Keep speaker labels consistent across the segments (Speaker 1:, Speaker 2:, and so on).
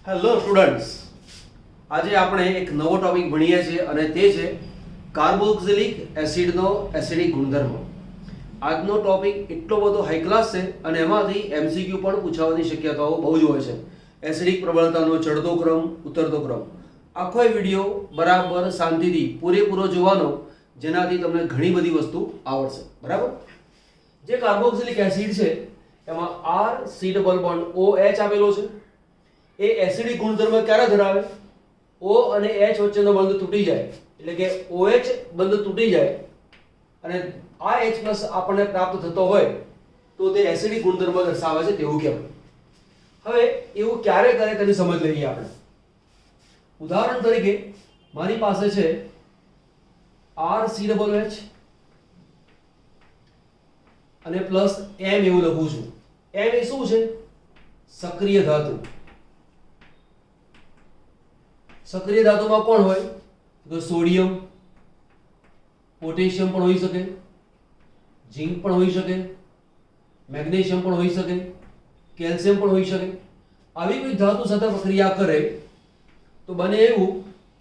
Speaker 1: Hello students, આજે આપણે એક નવો ટોપિક ભણીએ છીએ અને તે છે કાર્બોક્સિલિક એસિડનો એસિડિક ગુણધર્મ. આજનો ટોપિક એટલો બધો હાઈ ક્લાસ છે અને એમાંથી એમસીક્યુ પણ પૂછાવાની શક્યતાઓ બહુ જ હોય છે. એસિડિક પ્રબળતાનો ચડતો ક્રમ, ઉતરતો ક્રમ. આખો વિડીયો બરાબર શાંતિથી પૂરેપૂરો જોવાનો, જેનાથી તમને ઘણી બધી વસ્તુ આવડશે. બરાબર? જે કાર્બોક્સિલિક એસિડ છે એમાં R C double bond OH આપેલો છે. એ એસિડિક ગુણધર્મ ક્યારે ધરાવે? O અને H વચ્ચેનો બંધ તૂટી જાય, એટલે કે OH બંધ તૂટી જાય અને આ H+ આપણને પ્રાપ્ત થતો હોય તો તે એસિડિક ગુણધર્મ દર્શાવે છે તેવું કહેવાય. હવે એવું ક્યારે કરે તેની સમજ લઈએ આપણે. ઉદાહરણ તરીકે મારી પાસે છે RCOH અને પ્લસ M એવું લખું છું. M એ શું છે? સક્રિય ધાતુ. સક્રિય ધાતુમાં કોણ હોય? તો સોડિયમ, પોટેશિયમ પણ હોઈ શકે, ઝિંક પણ હોઈ શકે, મેગ્નેશિયમ પણ હોઈ શકે, કેલ્શિયમ પણ હોઈ શકે. આવી કોઈ ધાતુ સાથે પ્રક્રિયા કરે તો બને એવું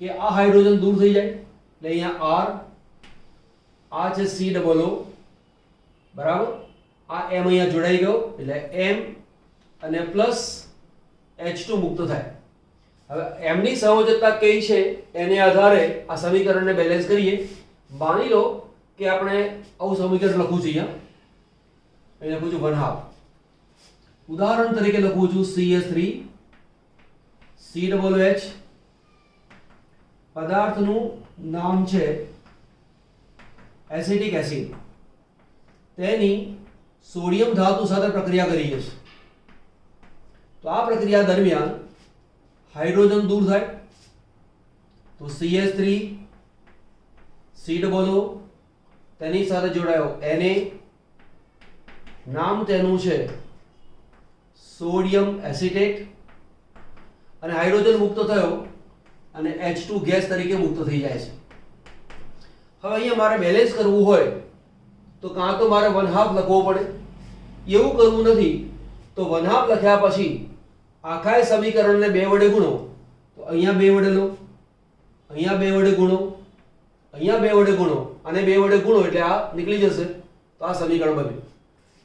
Speaker 1: કે આ હાઇડ્રોજન દૂર થઈ જાય, એટલે અહીંયા R, આ છે COO, બરાબર, આ M અહીંયા જોડાઈ ગયો એટલે M અને પ્લસ H2 મુક્ત થાય. હવે M ની સંયોજકતા કઈ છે એને આધારે આ સમીકરણને બેલેન્સ કરીએ. માની લો કે આપણે આવું સમીકરણ લખું છું, અહીંયા લખું છું 1/2. ઉદાહરણ તરીકે લખું છું CH3 COOH. પદાર્થનું નામ છે એસિટિક એસિડ. તેની સોડિયમ ધાતુ સાથે પ્રક્રિયા કરીએ છીએ. તો આ પ્રક્રિયા દરમિયાન હાઇડ્રોજન દૂર થાય તો CH3 COO, તેની સાથે જોડાયો Na, નામ તેનું છે સોડિયમ એસિટેટ, અને હાઇડ્રોજન મુક્ત થયો અને H2 ગેસ તરીકે મુક્ત થઈ જાય છે. હવે અહીંયા મારે બેલેન્સ કરવું હોય તો કાં તો મારે 1/2 લખવો પડે. એવું કરવું નથી તો 1/2 લખ્યા પછી આખા સમીકરણને 2 વડે ગુણો તો અહીંયા 2 વડે લો, અહીંયા 2 વડે ગુણો, અહીંયા 2 વડે ગુણો અને 2 વડે ગુણો એટલે આ નીકળી જશે. તો આ સમીકરણ બન્યું.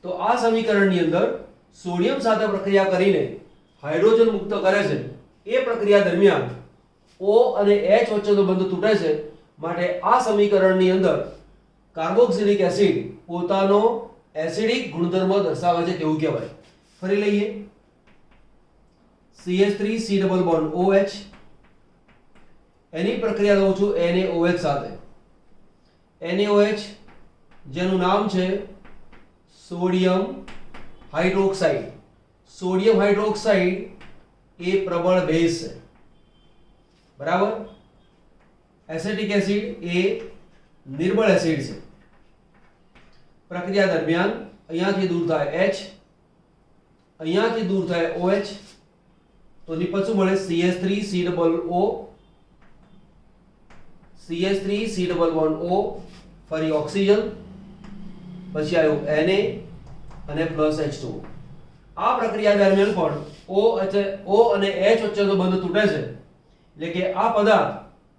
Speaker 1: તો આ સમીકરણની અંદર સોડિયમ સાથે પ્રક્રિયા કરીને હાઇડ્રોજન મુક્ત કરે છે. એ પ્રક્રિયા દરમિયાન O અને H વચ્ચેનો બંધ તૂટે છે. માટે આ સમીકરણની અંદર કાર્બોક્સિલિક એસિડ પોતાનો એસિડિક ગુણધર્મ દર્શાવે છે તેવું કહેવાય. ફરી લઈએ. CH3 C double bond OH, એની પ્રક્રિયા લઉં છું NaOH સાથે. NaOH જેનું નામ છે સોડિયમ હાઇડ્રોક્સાઇડ. સોડિયમ હાઇડ્રોક્સાઇડ એ પ્રબળ બેઝ છે, બરાબર. એસિટિક એસિડ એ નિર્બળ એસિડ છે. પ્રક્રિયા દરમિયાન અહીંયાથી દૂર થાય H, અહીંયાથી દૂર થાય OH, તો નિપજ શું મળે? CH3 COO, CH3 C double bond O, ફરી ઓક્સિજન, પછી આવ્યું Na અને પ્લસ H2. આ પ્રક્રિયા દરમિયાન પણ O અને H વચ્ચેનો બંધ તૂટે છે, એટલે કે આ પદાર્થ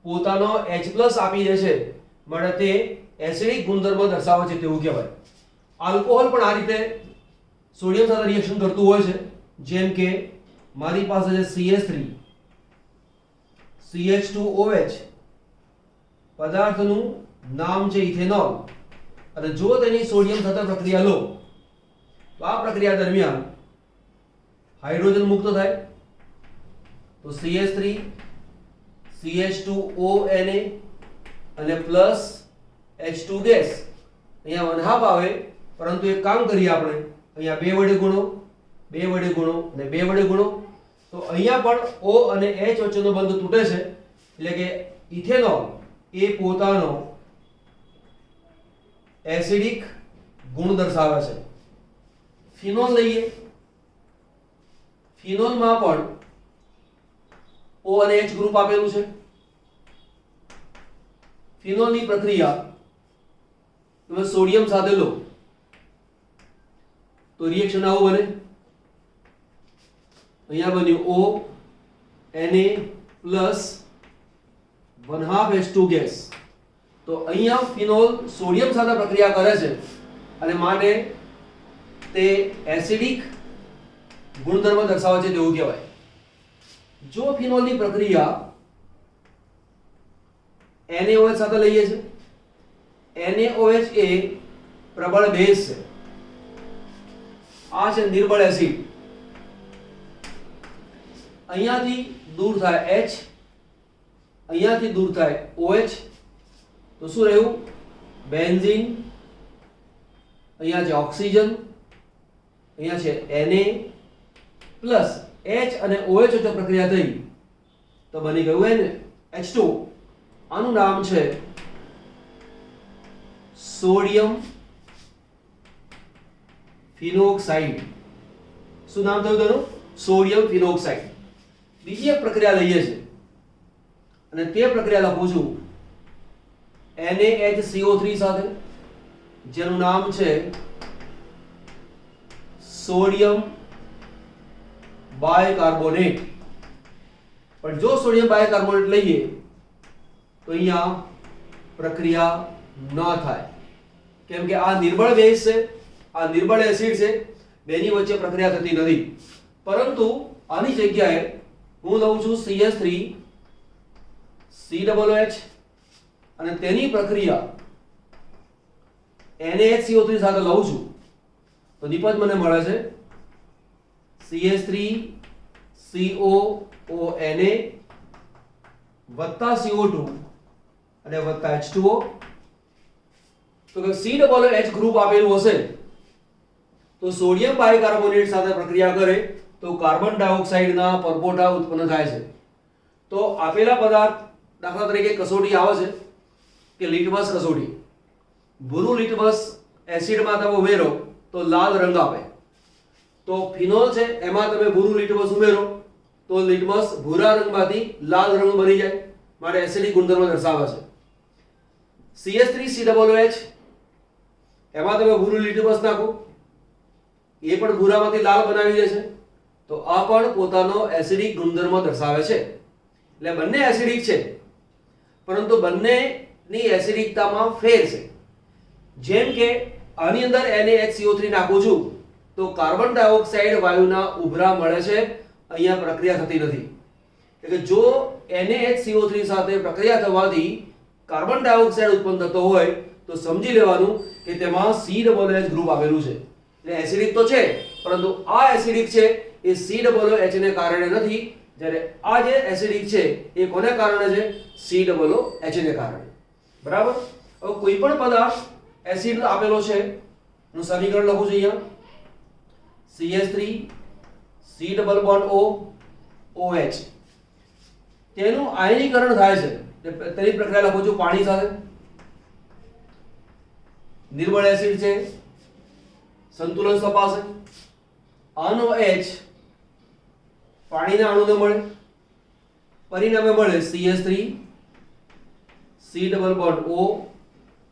Speaker 1: પોતાનો H+ આપી દે છે. માટે તે એસિડિક ગુણધર્મ દર્શાવે છે તેવું કહેવાય. આલ્કોહોલ પણ આ રીતે સોડિયમ સાથે રિએક્શન કરતું હોય છે. જેમ કે મારી પાસે છે CH3 CH2OH, પદાર્થનું નામ છે ઇથેનોલ, અને જો તેની સોડિયમ સાથે પ્રક્રિયા લો તો આ પ્રક્રિયા દરમિયાન હાઇડ્રોજન મુક્ત થાય તો CH3 CH2ONa અને પ્લસ H2 ગેસ અહીંયા 1/2 આવે. પરંતુ એક કામ કરીએ આપણે, અહીંયા 2 વડે ગુણો, 2 વડે ગુણો અને 2 વડે ગુણો તો અહીંયા પણ O અને H વચ્ચેનો બંધ તૂટે છે. એટલે કે ઇથેનોલ એ પોતાનો એસિડિક ગુણ દર્શાવે છે. ફિનોલ લઈએ. ફિનોલમાં પણ O અને H ગ્રુપ આપેલું છે. ફિનોલની પ્રક્રિયા તમે સોડિયમ સાથે લો તો રિએક્શન આવું બને. અહીંયા બન્યું O Na plus 1/2 H2 gas. તો અહીંયા ફિનોલ સોડિયમ સાથે પ્રક્રિયા કરે છે અને માટે તે એસિડિક ગુણધર્મ દર્શાવે છે તેવું કહેવાય. જો ફિનોલની પ્રક્રિયા NaOH સાથે લઈએ છે, NaOH એ પ્રબળ બેઝ છે, આ છે નિર્બળ એસિડ. અહીંયાથી દૂર થાય H, અહીંયાથી દૂર થાય OH, તો શું રહ્યું? બેન્ઝીન. અહીંયા છે ઓક્સિજન, અહીંયા છે Na પ્લસ H અને OH વચ્ચે પ્રક્રિયા થઈ તો બની ગયું H2. આનું નામ છે સોડિયમ ફિનોક્સાઇડ. શું નામ થયું તેનું? Sodium phenoxide. બીજી એક પ્રક્રિયા લઈએ છે અને તે પ્રક્રિયા લખું છું NaHCO3 સાથે, જેનું નામ છે સોડિયમ બાયકાર્બોનેટ. પણ જો સોડિયમ બાયકાર્બોનેટ લઈએ તો અહીંયા પ્રક્રિયા ન થાય, કેમ કે આ નિર્બળ બેઝ છે, આ નિર્બળ એસિડ છે, બેની વચ્ચે પ્રક્રિયા થતી નથી. પરંતુ આની જગ્યાએ હું લઉં છું CH3 COOH અને તેની પ્રક્રિયા NaHCO3 સાથે લઉં છું તો નિપજ મને મળે છે CH3 COONA વત્તા CO2 અને વત્તા H2O. તો કે COOH ગ્રુપ આપેલું હશે તો સોડિયમ બાયકાર્બોનેટ સાથે પ્રક્રિયા કરે તો કાર્બન ડાયોક્સાઇડના પરપોટા ઉત્પન્ન થાય છે. તો આપેલા પદાર્થ દાખલા તરીકે કસોટી આવે છે કે લિટમસ કસોટી, ભૂરું લિટમસ એસિડમાં તમે ઉમેરો તો લાલ રંગ આપે. તો ફિનોલ છે એમાં તમે ભૂરું લિટમસ ઉમેરો તો લિટમસ ભૂરા રંગમાંથી લાલ રંગ બની જાય, માટે એસિડિક ગુણધર્મ દર્શાવે છે. CH3 COOH એમાં તમે ભૂરું લિટમસ નાખો, એ પણ ભૂરામાંથી લાલ બનાવી દે છે, તો આ પણ પોતાનો એસિડિક ગુણધર્મ દર્શાવે છે. એટલે બંને એસિડિક છે, પરંતુ બંનેની એસિડિકતામાં ફેર છે. જેમ કે આની અંદર NaHCO3 નાખું છું તો કાર્બન ડાયોક્સાઇડ વાયુના ઉભરા મળે છે, અહીંયા પ્રક્રિયા થતી નથી. એટલે જો NaHCO3 સાથે પ્રક્રિયા થવાથી કાર્બન ડાયોક્સાઇડ ઉત્પન્ન થતો હોય તો સમજી લેવાનું કે તેમાં COOH ગ્રુપ આવેલું છે. એટલે એસિડિક તો છે, પરંતુ આ એસિડિક છે એ COOH ને કારણે નથી, જ્યારે આ જે એસિડિક છે એ કોને કારણે છે? COOH ને કારણે. બરાબર. હવે કોઈ પણ પદાર્થ એસિડ આપેલો છે નું સમીકરણ લખું છું અહીંયા CH3 COOH. તેનું આયનીકરણ થાય છે, તેની પ્રક્રિયા લખું છું પાણી સાથે. નિર્બળ એસિડ છે, સંતુલન તપાસે, આનો H પાણીના અણુને મળે, પરિણામે મળે CH3 COO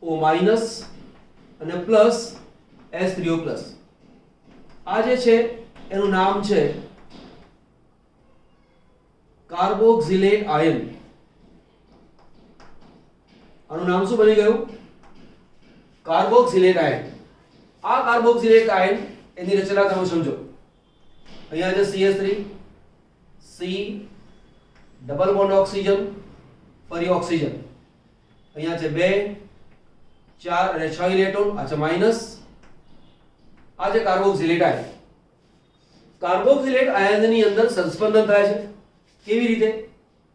Speaker 1: O- અને પ્લસ H3O+. આ જે છે એનું નામ છે કાર્બોક્સિલેટ આયન. આનું નામ શું બની ગયું? Carboxylate ion. આ કાર્બોક્સિલેટ આયન એની રચના તમે સમજો. અહીંયા છે CH3 C double bond oxygen, ફરી ઓક્સિજન, અહીંયા છે 2 4 અને 6 ઇલેક્ટ્રોન, આ છે માઈનસ. આ છે કાર્બોક્સિલેટ આયન. કાર્બોક્સિલેટ આયનની અંદર સંસ્પંદન થાય છે. કેવી રીતે?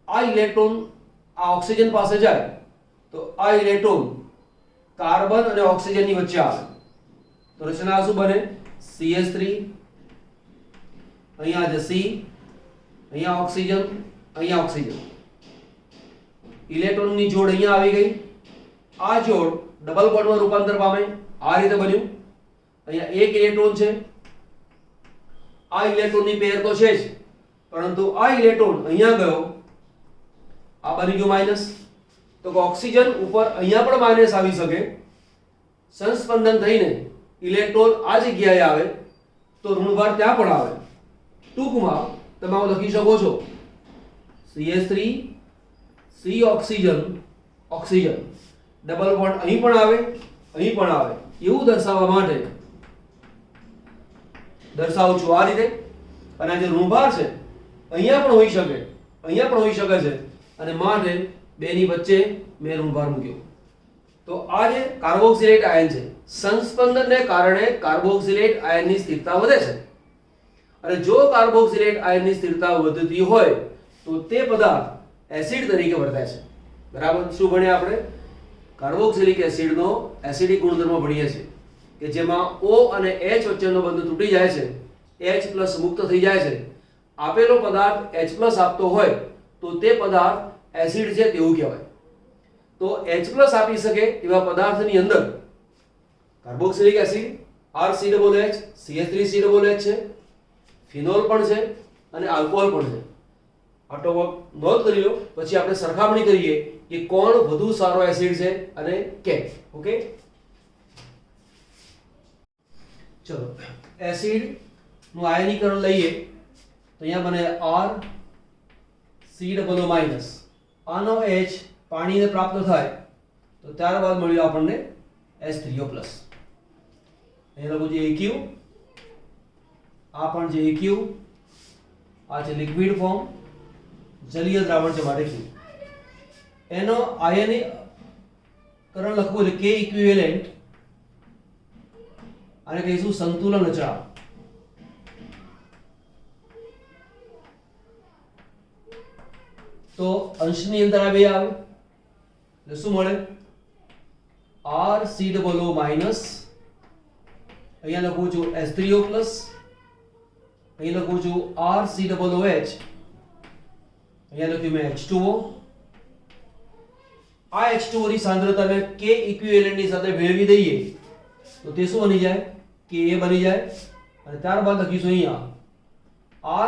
Speaker 1: આ ઇલેક્ટ્રોન આ ઓક્સિજન પાસે જાય તો આ ઇલેક્ટ્રોન કાર્બન અને ઓક્સિજનની વચ્ચે આવે તો રચના શું બને? CH3, અહીંયા છે C, અહીંયા ઓક્સિજન, અહીંયા ઓક્સિજન. ઇલેક્ટ્રોનની જોડ અહીંયા આવી ગઈ. આ જોડ ડબલ બોન્ડમાં રૂપાંતર પામે, આ રીતે બન્યું. અહીંયા એક ઇલેક્ટ્રોન છે, આ ઇલેક્ટ્રોનની પેર તો છે જ, પરંતુ આ ઇલેક્ટ્રોન અહીંયા ગયો, આ બની ગયું માઈનસ. તો ઓક્સિજન ઉપર અહીંયા પણ માઈનસ આવી શકે, સંસ્પંદન થઈને ઇલેક્ટ્રોન આ જગ્યાએ આવે તો ઋણભાર ત્યાં પણ આવે. ટૂંકમાં તમે લખી શકો છો CH3 C oxygen oxygen double bond અહીં પણ આવે અહીં પણ આવે એવું દર્શાવવા માટે દર્શાવું છું આ રીતે. અને જે ઋણભાર છે અહીંયા પણ હોઈ શકે અહીંયા પણ હોઈ શકે છે અને માટે બેની વચ્ચે મેં ઋણભાર મૂક્યો. તો આ જે કાર્બોક્સિલેટ આયન છે સંસ્પંદનને કારણે કાર્બોક્સિલેટ આયનની સ્થિરતા વધે છે અને જો કાર્બોક્સિલેટ આયનની સ્થિરતા વધતી હોય તો તે પદાર્થ એસિડ તરીકે વર્તાય છે. બરાબર. શું ભણ્યા આપણે? કાર્બોક્સિલિક એસિડનો એસિડિક ગુણધર્મ ભણીએ છીએ કે જેમાં O અને H વચ્ચેનો બંધ તૂટી જાય છે, H+ મુક્ત થઈ જાય છે. આપેલો પદાર્થ H+ આપતો હોય તો તે પદાર્થ એસિડ છે તેવું કહેવાય. તો H+ આપી શકે એવા પદાર્થની અંદર કાર્બોક્સિલિક એસિડ RCOOH CH3COOH છે, ફિનોલ પણ છે અને આલ્કોહોલ પણ છે. આટલો નોંધ કરી લો. પછી આપણે સરખામણી કરીએ કે કોણ વધુ સારો એસિડ છે અને કેમ. ઓકે, ચલો એસિડ નું આયનીકરણ લઈએ તો અહીંયા બને RCOO-. આનો H પાણીને પ્રાપ્ત થાય તો ત્યારબાદ મળ્યું આપણને H3O+. અહીંયા લખું છે AQ, આ પણ છે AQ, આ છે લિક્વિડ ફોર્મ જલીય દ્રાવણ છે માટે Q. એનો આયનીકરણ લખવું એટલે K ઇક્વિવેલેન્ટ, આને કહીશું સંતુલન અચળાંક. તો અંશની અંદર આ બે આવે એટલે શું મળે? RCOO-, અહીંયા લખું છું H3O+, અહીં લખું છું RCOOH, અહીંયા લખ્યું મેં H2O. આ H2O ની સાંદ્રતાને K ઇક્વિવેલેન્ટ ની સાથે ભેળવી દઈએ તો તે શું બની જાય? Ka બની જાય. અને ત્યારબાદ લખીશું અહીંયા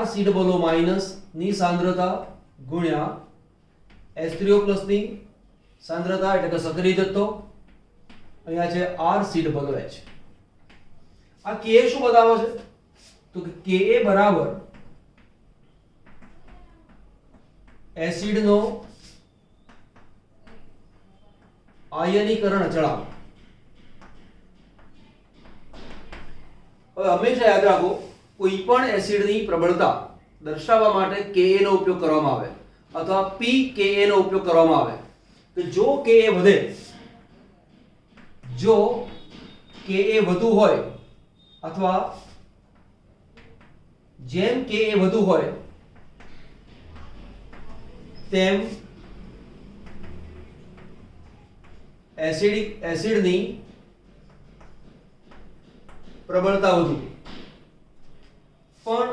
Speaker 1: RCOO- ની સાંદ્રતા ગુણ્યા H3O+ ની સાંદ્રતા એટલે કે સક્રિય જથ્થો, અહીંયા છે RCOOH. આ Ka શું બતાવે છે? તો કે Ka બરાબર એસિડનો આયનીકરણ અચળાંક. હવે હંમેશા યાદ રાખો કોઈ પણ એસિડની પ્રબળતા દર્શાવવા માટે Ka નો ઉપયોગ કરવામાં આવે અથવા pKa નો ઉપયોગ કરવામાં આવે. તો જો Ka વધે, જો Ka વધુ હોય અથવા જેમ Ka વધુ હોય તેમ એસિડની પ્રબળતા વધુ. પણ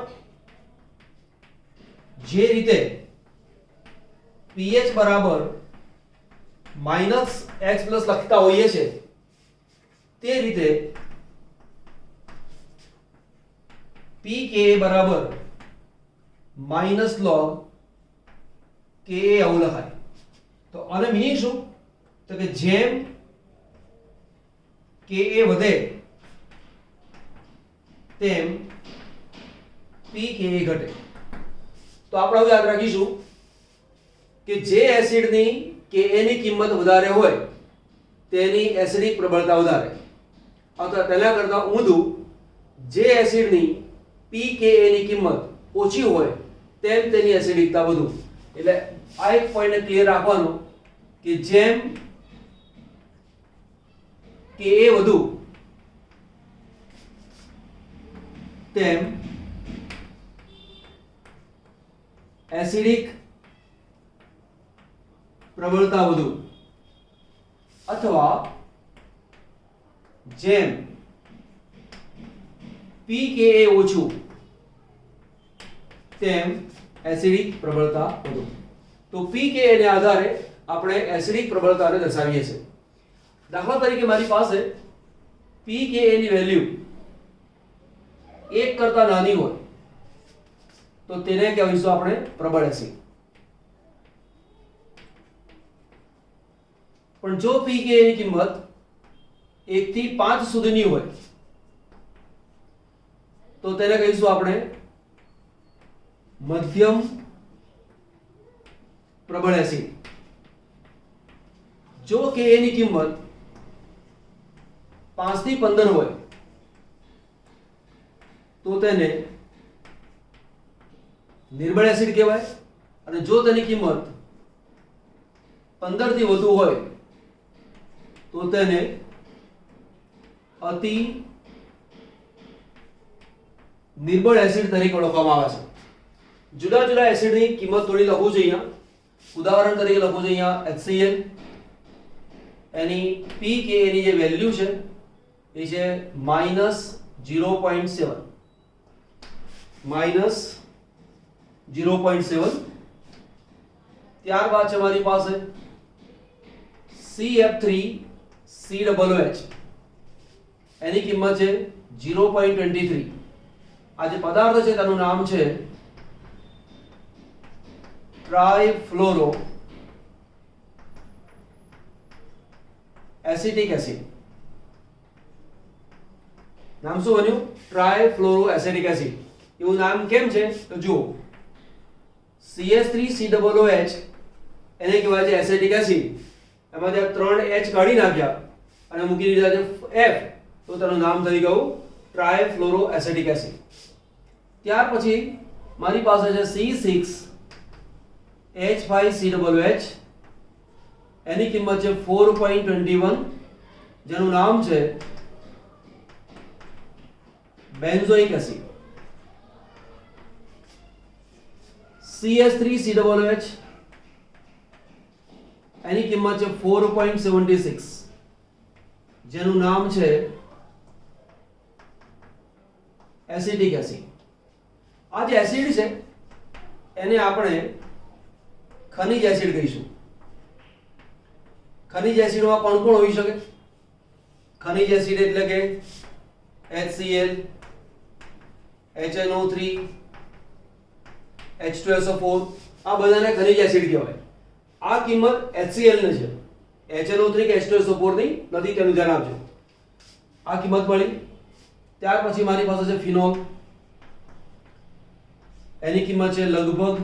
Speaker 1: જે રીતે pH બરાબર -H+ લખતા હોઈએ છે તે રીતે pKa બરાબર -log Ka આવું લખાય. તો આને મીનિંગ શું? તો કે જેમ Ka વધે તેમ pKa ઘટે. તો આપણે હવે યાદ રાખીશું કે જે એસિડની Ka ની કિંમત વધારે હોય તેની એસિડિક પ્રબળતા વધારે, અથવા તેના કરતા ઊંધું જે એસિડની pKa ની કિંમત ઓછી હોય તેમ તેની એસિડિકતા વધુ. એટલે આ એક પોઈન્ટ ક્લિયર રાખવાનો કે જેમ Ka વધુ તેમ એસિડિક પ્રબળતા વધુ, અથવા જેમ pKa ઓછું તેમ એસિડિક પ્રબળતા વધુ. તો pKa ને આધારે આપણે એસિડિક પ્રબળતાને દર્શાવીએ છીએ. દાખલા તરીકે મારી પાસે pKa ની વેલ્યુ 1 કરતા નાની હોય તો તેને કહીશું આપણે પ્રબળ એસિડ. પણ જો pKa ની કિંમત 1 થી 5 સુધીની હોય તો તેને કહીશું આપણે મધ્યમ પ્રબળ એસિડ. જો કે એની કિંમત 5 થી 15 હોય તો તેને નિર્બળ એસિડ કહેવાય, અને જો તેની કિંમત 15 થી વધુ હોય તો તેને અતિ નિર્બળ એસિડ તરીકે ઓળખવામાં આવે છે. જુદા જુદા એસિડની કિંમત થોડી લખું છું અહીંયા. ઉદાહરણ તરીકે લખું છું અહીંયા HCl. એની pKa ની જે વેલ્યુ છે એ છે -0.7 -0.7. ત્યારબાદ છે મારી પાસે CF3COOH. એની કિંમત છે 0.23. આ જે પદાર્થ છે તેનું નામ છે ટ્રાઇફ્લોરો એસિટિક એસિડ. નામ શું બન્યું? ટ્રાઇફ્લોરો એસિટિક એસિડ. એવું નામ કેમ છે તો જુઓ, CH3COOH એને કહેવાય છે એસિટિક એસિડ. એમાંથી 3 H કાઢી નાખ્યા અને મૂકી દીધા છે F, તો તેનું નામ થઈ ગયું ટ્રાઇફ્લોરો એસિટિક એસિડ. ત્યાર પછી મારી પાસે છે C6H5COOH. એની કિંમત છે 4.21, જેનું નામ છે બેન્ઝોઇક એસિડ. CH3COOH એની કિંમત છે 4.76, જેનું નામ છે એસિટિક એસિડ. આ જે એસિડ છે એને આપણે ખનિજ એસિડ કહીશું. ખનિજ એસિડમાં કોણ કોણ હોઈ શકે? ખનિજ એસિડ એટલે કે HCl, HNO3, H2SO4, આ બધાને ખનિજ એસિડ કહેવાય. આ કિંમત HCl ને છે, HNO3 કે H2SO4 ની નથી, તેનું ધ્યાન આપજો. આ કિંમત મળી. ત્યાર પછી મારી પાસે છે ફિનોલ. એની કિંમત છે લગભગ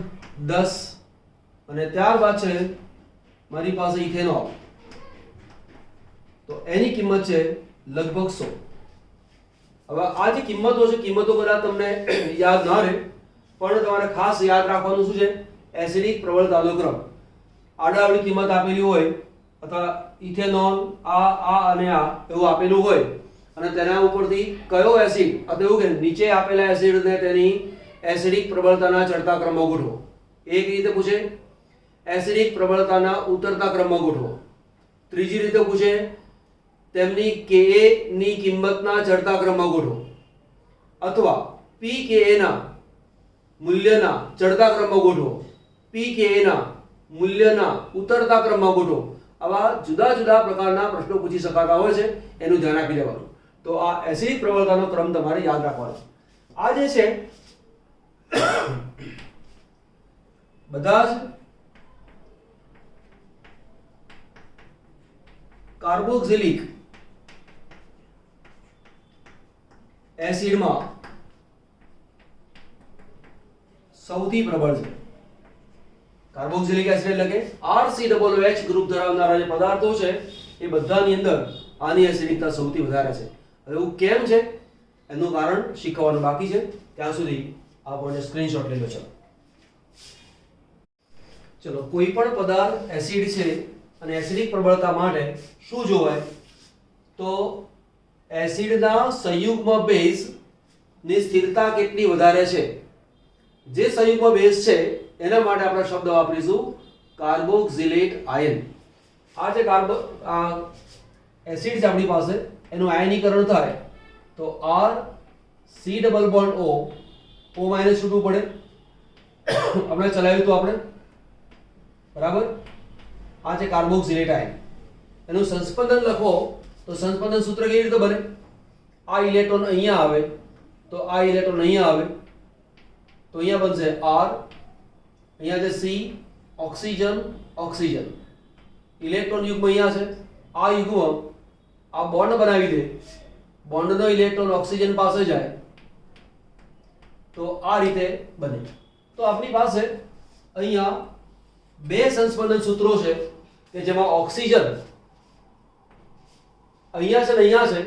Speaker 1: 10, અને ત્યારબાદ છે મારી પાસે ઇથેનોલ. તો એની કિંમત છે લગભગ 100. હવે આ જે કિંમતો છે, કિંમતો કદાચ તમને યાદ ના રહે, પણ તમારે ખાસ યાદ રાખવાનું શું છે? એસિડિક પ્રબળતાનો ક્રમ. આડાઆવડી કિંમત આપેલી હોય અથવા ઇથેનોલ આ અને આ એવું આપેલું હોય અને તેના ઉપરથી કયો એસિડ અથવા એવું કે નીચે આપેલા એસિડને તેની એસિડિક પ્રબળતાના ચડતા ક્રમમાં ગોઠવો. એક રીતે પૂછે એસિડિક પ્રબળતાના ઉતરતા ક્રમમાં ગોઠવો. ત્રીજી રીતે પૂછે તેમની Ka ની કિંમતના ચડતા ક્રમમાં ગોઠવો, અથવા pKa ના મૂલ્યના ચડતા ક્રમમાં ગોઠવો, pKa ના મૂલ્યના ઉતરતા ક્રમમાં ગોઠવો. આવા જુદા જુદા પ્રકારના પ્રશ્નો પૂછી શકાતા હોય છે, એનું ધ્યાન રાખી લેવાનું. તો આ એસિડિક પ્રબળતાનો ક્રમ તમારે યાદ રાખવાનો. આ જે છે બધા જ કાર્બોક્સિલિક એસિડમાં સૌથી પ્રબળ છે. કાર્બોક્સિલિક એસિડ એટલે કે RCOOH ગ્રુપ ધરાવનારા જે પદાર્થો છે એ બધાની અંદર આની એસિડિકતા સૌથી વધારે છે. હવે એવું કેમ છે એનું કારણ શીખવાનું બાકી છે. ત્યાં સુધી આપણે સ્ક્રીનશોટ લઈ લો. ચલો કોઈ પણ પદાર્થ એસિડ છે અને એસિડિક પ્રબળતા માટે શું જોવાય? તો એસિડના સંયુગ્મ બેઝ ની સ્થિરતા કેટલી વધારે છે. જે સંયુગ્મ બેઝ છે એના માટે આપણે શબ્દ વાપરીશું કાર્બોક્સિલેટ આયન. આ જે એસિડ છે આપણી પાસે, એનું આયનીકરણ થાય તો R C double bond O O- છૂટવું પડે. આપણે ચલાવ્યું તો આપણે બરાબર. આ છે કાર્બોક્સિલેટ આયન. એનું સંસ્પંદન લખો તો સંસ્પંદન સૂત્ર કેવી રીતે બને? આ ઇલેક્ટ્રોન અહીંયા આવે તો આ ઇલેક્ટ્રોન અહીંયા આવે તો અહીંયા બનશે R, અહીંયા છે C, ઓક્સિજન ઓક્સિજન. ઇલેક્ટ્રોન યુગ્મ અહીંયા છે. આ યુગ્મ આ બોન્ડ બનાવી દે, બોન્ડનો ઇલેક્ટ્રોન ઓક્સિજન પાસે જાય તો આ રીતે બને. તો આપણી પાસે અહીંયા બે સંસ્પંદન સૂત્રો છે કે જેમાં ઓક્સિજન અહીંયા છે ને અહીંયા છે,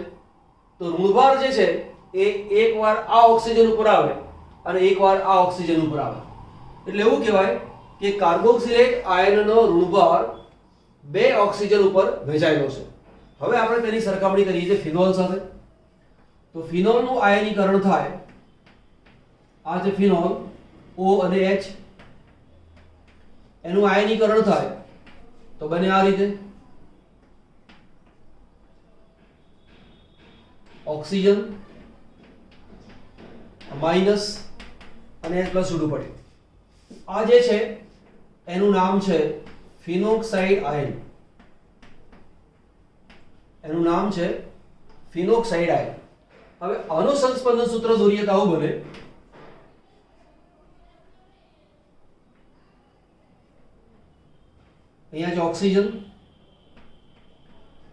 Speaker 1: તો ઋણભાર જે છે એ એકવાર આ ઓક્સિજન ઉપર આવે અને એકવાર આ ઓક્સિજન ઉપર આવે, એટલે એવું કહેવાય કે કાર્બોક્સિલેટ આયનનો ઋણભાર બે ઓક્સિજન ઉપર વહેંચાયેલો છે. હવે આપણે તેની સરખામણી કરીએ છીએ ફિનોલ સાથે. તો ફિનોલનું આયનીકરણ થાય, આ જે ફિનોલ O અને H, એનું આયનીકરણ થાય તો બને આ રીતે, ઓક્સિજન માઇનસ અને H પ્લસ છૂટું પડે. આ જે છે એનું નામ છે ફિનોક્સાઇડ આયન, એનું નામ છે ફિનોક્સાઇડ આયન. હવે આનું સંસ્પંદન સૂત્ર દોરીએ તો આવું બને, અહીંયા છે ઓક્સિજન,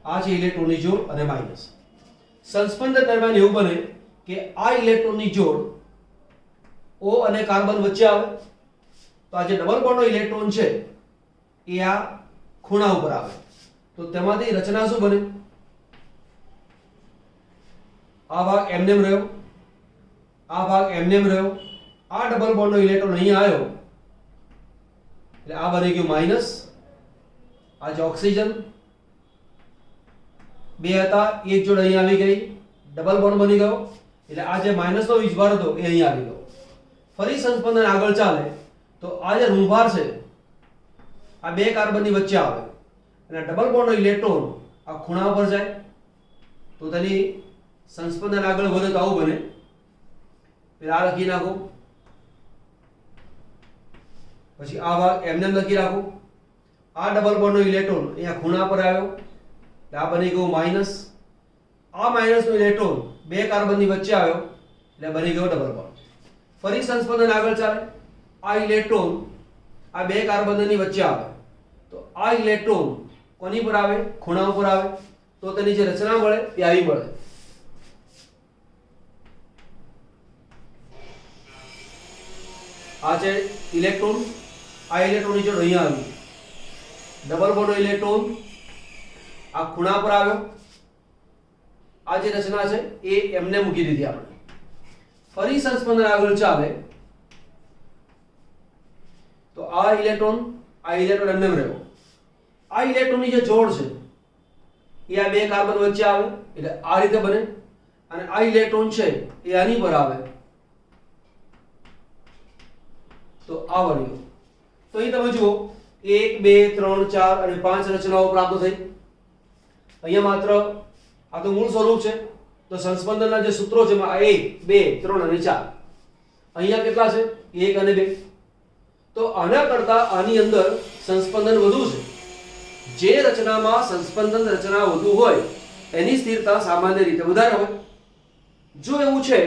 Speaker 1: આ છે ઇલેક્ટ્રોનની જોડ અને માઇનસ. સંસ્પંદન દરમિયાન એવું બને કે આ ઇલેક્ટ્રોનની જોડ O અને કાર્બન વચ્ચે આવે, તો આ જે ડબલ બોન્ડનો ઇલેક્ટ્રોન છે એ આ ખૂણા ઉપર આવે, તો તેમાંથી રચના શું બને? આ ભાગ એમનેમ રહ્યો, આ ભાગ એમનેમ રહ્યો, આ ડબલ બોન્ડનો ઇલેક્ટ્રોન અહીંયા આવ્યો એટલે આ બની ગયું માઇનસ. આ જે ઓક્સિજન બે હતા, એક જોડ અહીંયા આવી ગઈ, ડબલ બોન્ડ બની ગયો, એટલે આ જે માઇનસનો વીજભાર હતો એ અહીંયા આવી ગયો. ફરી સંસ્પંદન આગળ ચાલે તો આ જે ઋણભાર છે આ બે કાર્બનની વચ્ચે આવે અને ડબલ બોન્ડનો ઇલેક્ટ્રોન આ ખૂણા પર જાય, તો તેની સંસ્પંદન આગળ વધે તો આવું બને. પેલા આ લખી નાખો, પછી આ ભાગ એમનેમ લખી રાખો. આ ડબલ બોન્ડનો ઇલેક્ટ્રોન અહીંયા ખૂણા પર આવ્યો એટલે આ બની ગયો માઇનસ. આ માઇનસનો ઇલેક્ટ્રોન બે કાર્બનની વચ્ચે આવ્યો એટલે બની ગયો ડબલ બોન્ડ. ફરી સંસ્પંદન આગળ ચાલે, આ ઇલેક્ટ્રોન આ બે કાર્બનની વચ્ચે આવે, તો આ ઇલેક્ટ્રોન કોની પર આવે? ખૂણા ઉપર આવે, તો તેની જે રચના મળે એ આવી મળે. આ છે ઇલેક્ટ્રોન, આ ઇલેક્ટ્રોનની જોડ અહીંયા આવી, ડબલ બોન્ડનો ઇલેક્ટ્રોન આ ખૂણા પર આવ્યો, આ જે રચના છે એ એમને મૂકી દીધી આપણે. ફરી સંસ્પંદન આગળ ચાલે તો આ ઇલેક્ટ્રોન એમને રહ્યો, આ ઇલેક્ટ્રોનની જે જોડ છે એ આ બે કાર્બન વચ્ચે આવે એટલે આ રીતે બને, અને આ ઇલેક્ટ્રોન છે એ આની પર આવે તો આ બન્યું. તો અહીં તમે જુઓ 1 2 3 4 અને 5 રચનાઓ પ્રાપ્ત થઈ. અહીંયા માત્ર આ તો મૂળ સ્વરૂપ છે, તો સંસ્પંદનના જે સૂત્રો છે એમાં 1 2 3 અને 4. અહીંયા કેટલા છે? 1 અને 2. તો આના કરતા આની અંદર સંસ્પંદન વધુ છે. જે રચનામાં સંસ્પંદન રચના વધુ હોય એની સ્થિરતા સામાન્ય રીતે વધારે હોય. જો એવું છે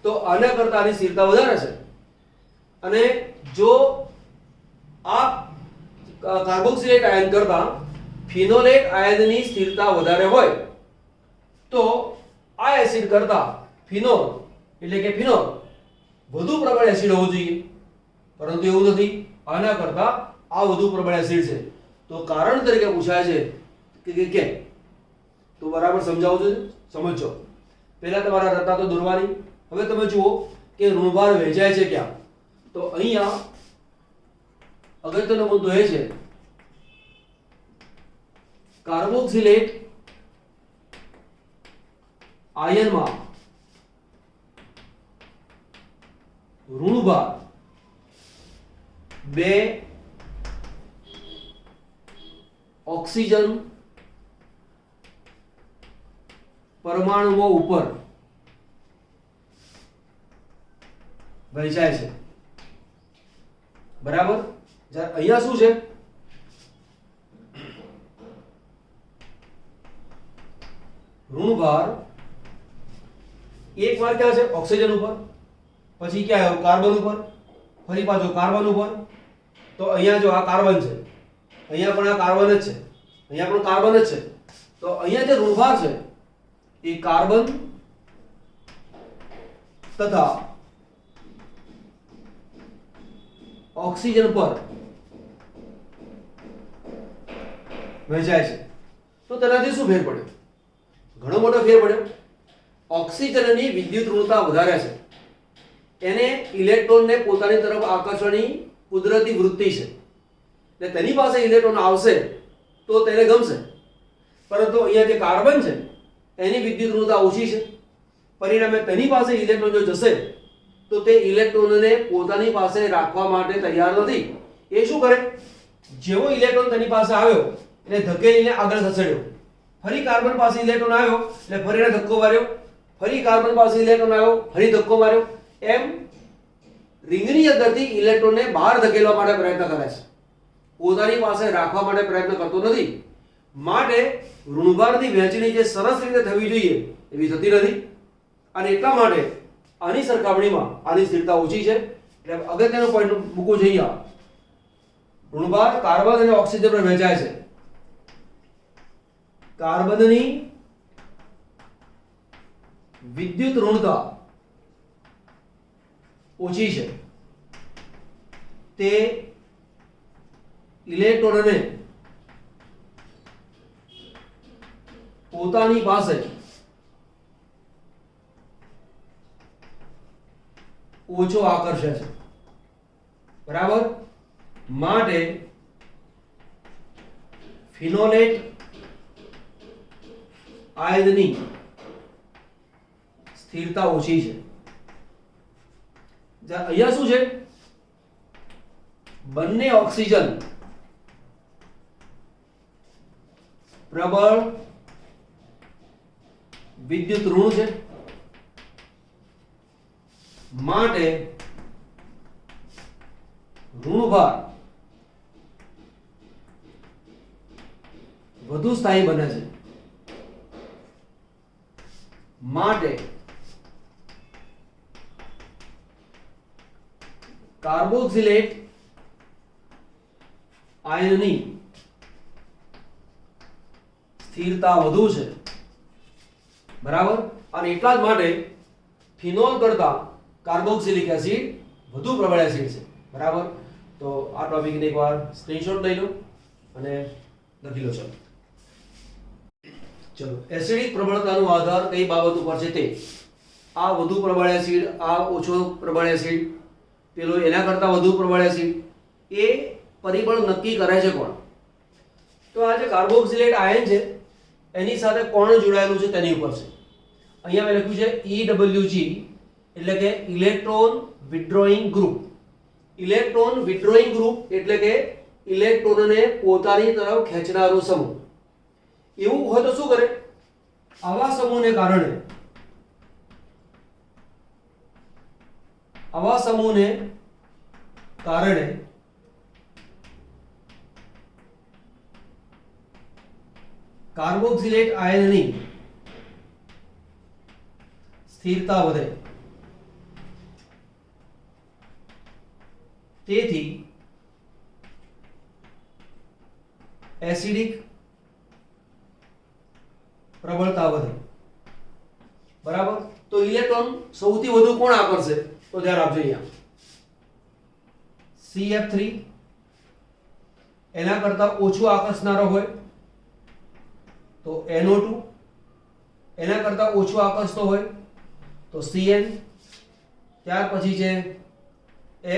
Speaker 1: તો આના કરતા આની સ્થિરતા વધારે છે, અને જો આ કાર્બોક્સિલેટ આયન કરતા ફિનોલેટ આયનની સ્થિરતા વધારે હોય તો આ એસિડ કરતા ફિનોલ એટલે કે ફિનોલ વધુ પ્રબળ એસિડ હોવું જોઈએ, પરંતુ એવું નથી. આના કરતા આ વધુ પ્રબળ એસિડ છે. તો કારણ તરીકે પૂછાય છે કે કેમ? તો બરાબર સમજાવું છું, સમજો. પહેલા તમારા રચના તો દોરવાની. હવે તમે જુઓ કે ઋણભાર વહેંચાય છે ક્યાં? તો અહીંયા અગત્યનો મુદ્દો એ છે કાર્બોક્સિલેટ આયનમાં ઋણભાર બે ઓક્સિજન પરમાણુઓ ઉપર વહેંચાય છે. બરાબર? જ્યારે અહીંયા શું છે? ઋણભાર એક વાર ક્યાં છે? ઓક્સિજન ઉપર, પછી ક્યાં આવ્યો? કાર્બન ઉપર, ફરી પાછો કાર્બન ઉપર. તો અહીંયા જો આ કાર્બન છે, અહીંયા પણ આ કાર્બન જ છે, અહીંયા પણ કાર્બન જ છે. તો અહીંયા જે ઋણભાર છે એ કાર્બન તથા ઓક્સિજન પર વહેંચાય છે. તો તેનાથી શું ફેર પડ્યો? ઘણો મોટો ફેર પડ્યો. ઓક્સિજનની વિદ્યુત ઋણતા વધારે છે. એને ઇલેક્ટ્રોનને પોતાની તરફ આકર્ષણની કુદરતી વૃત્તિ છે. એટલે તેની પાસે ઇલેક્ટ્રોન આવશે તો તેને ગમશે. પરંતુ અહીંયા જે કાર્બન છે એની વિદ્યુત ઋણતા ઓછી છે. પરિણામે તેની પાસે ઇલેક્ટ્રોન જો જશે તો તે ઇલેક્ટ્રોનને પોતાની પાસે રાખવા માટે તૈયાર નથી. એ શું કરે? જેવો ઇલેક્ટ્રોન તેની પાસે આવ્યો એને ધકેલીને આગળ ખસેડ્યો. ફરી કાર્બન પાસે ઇલેક્ટ્રોન આવ્યો એટલે ફરી એને ધક્કો માર્યો. ફરી કાર્બન પાસે ઇલેક્ટ્રોન આવ્યો, ફરી ધક્કો માર્યો. એમ રિંગની અંદરથી ઇલેક્ટ્રોનને બહાર ધકેલવા માટે પ્રયત્ન કરે છે. પોતાની પાસે રાખવા માટે પ્રયત્ન કરતો નથી. માટે ઋણભારની વહેંચણી જે સરસ રીતે થવી જોઈએ એવી થતી નથી. અને એટલા માટે આની સરખામણીમાં આની સ્થિરતા ઓછી છે. એટલે અગત્યનો પોઈન્ટ મૂકવો જોઈએ. ઋણભાર કાર્બન અને ઓક્સિજન પર વહેંચાય છે. કાર્બનની વિદ્યુત ઋણતા ઓછી છે. તે ઇલેક્ટ્રોનને પોતાની પાસે ઓછો આકર્ષે છે. બરાબર? માટે ફિનોલેટ આયનની સ્થિરતા ઓછી છે. અહીંયા શું છે? બંને ઓક્સિજન પ્રબળ વિદ્યુત ઋણ છે. માટે ઋણભાર વધુ સ્થાયી બને છે. માટે કાર્બોક્સિલેટ આયનની સ્થિરતા વધુ છે. બરાબર? અને એટલા જ માટે ફિનોલ કરતા કાર્બોક્સિલિક એસિડ વધુ પ્રબળ એસિડ છે. બરાબર? તો આ ટોપિકને એકવાર સ્ક્રીનશોટ લઈ લો અને લખી લો. ચલો એસિડિક પ્રબળતાનો આધાર કઈ બાબત ઉપર છે તે. આ વધુ પ્રબળ એસિડ, આ ઓછો પ્રબળ એસિડ, પેલો એના કરતા વધુ પ્રબળ એસિડ, એ પરિબળ નક્કી કરે છે કોણ? તો આ જે કાર્બોક્સિલેટ આયન છે એની સાથે કોણ જોડાયેલું છે તેની ઉપર છે. અહીંયા મેં લખ્યું છે EWG એટલે કે ઇલેક્ટ્રોન વિથડ્રોઈંગ ગ્રુપ. ઇલેક્ટ્રોન વિથડ્રોઈંગ ગ્રુપ એટલે કે ઇલેક્ટ્રોનને પોતાની તરફ ખેંચનારો સમૂહ. એવું હોય તો શું કરે? આવા સમૂહને કારણે કાર્બોક્સિલેટ આયનની સ્થિરતા વધે. તેથી એસિડિક પ્રબળતા વધે. બરાબર? તો ઇલેક્ટ્રોન સૌથી વધુ કોણ આકર્ષે? તો ધ્યાન આપજો. અહીંયા CF3 એના કરતા ઓછું આકર્ષનારો હોય તો NO2, એના કરતા ઓછું આકર્ષતો હોય તો Cn, ત્યાર પછી છે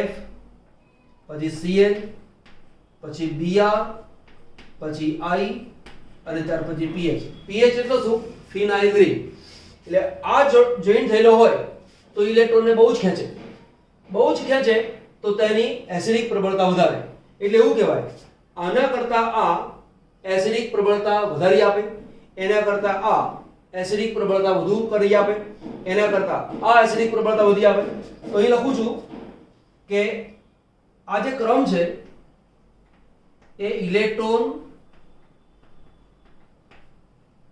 Speaker 1: F, પછી Cn, પછી Br, પછી I અને ત્યાર પછી pH. pH એટલે શું? ફિનાઇલ ગ્રીન. એટલે આ જોઈન્ટ થયેલો હોય તો ઇલેક્ટ્રોનને બહુ જ ખેંચે તો તેની એસિડિક પ્રબળતા વધારે. એટલે એવું કહેવાય આના કરતા આ એસિડિક પ્રબળતા વધારી આપે, એના કરતા આ એસિડિક પ્રબળતા વધુ કરી આપે, એના કરતા આ એસિડિક પ્રબળતા વધી આપે. તો અહીં લખું છું કે આ જે ક્રમ છે એ ઇલેક્ટ્રોન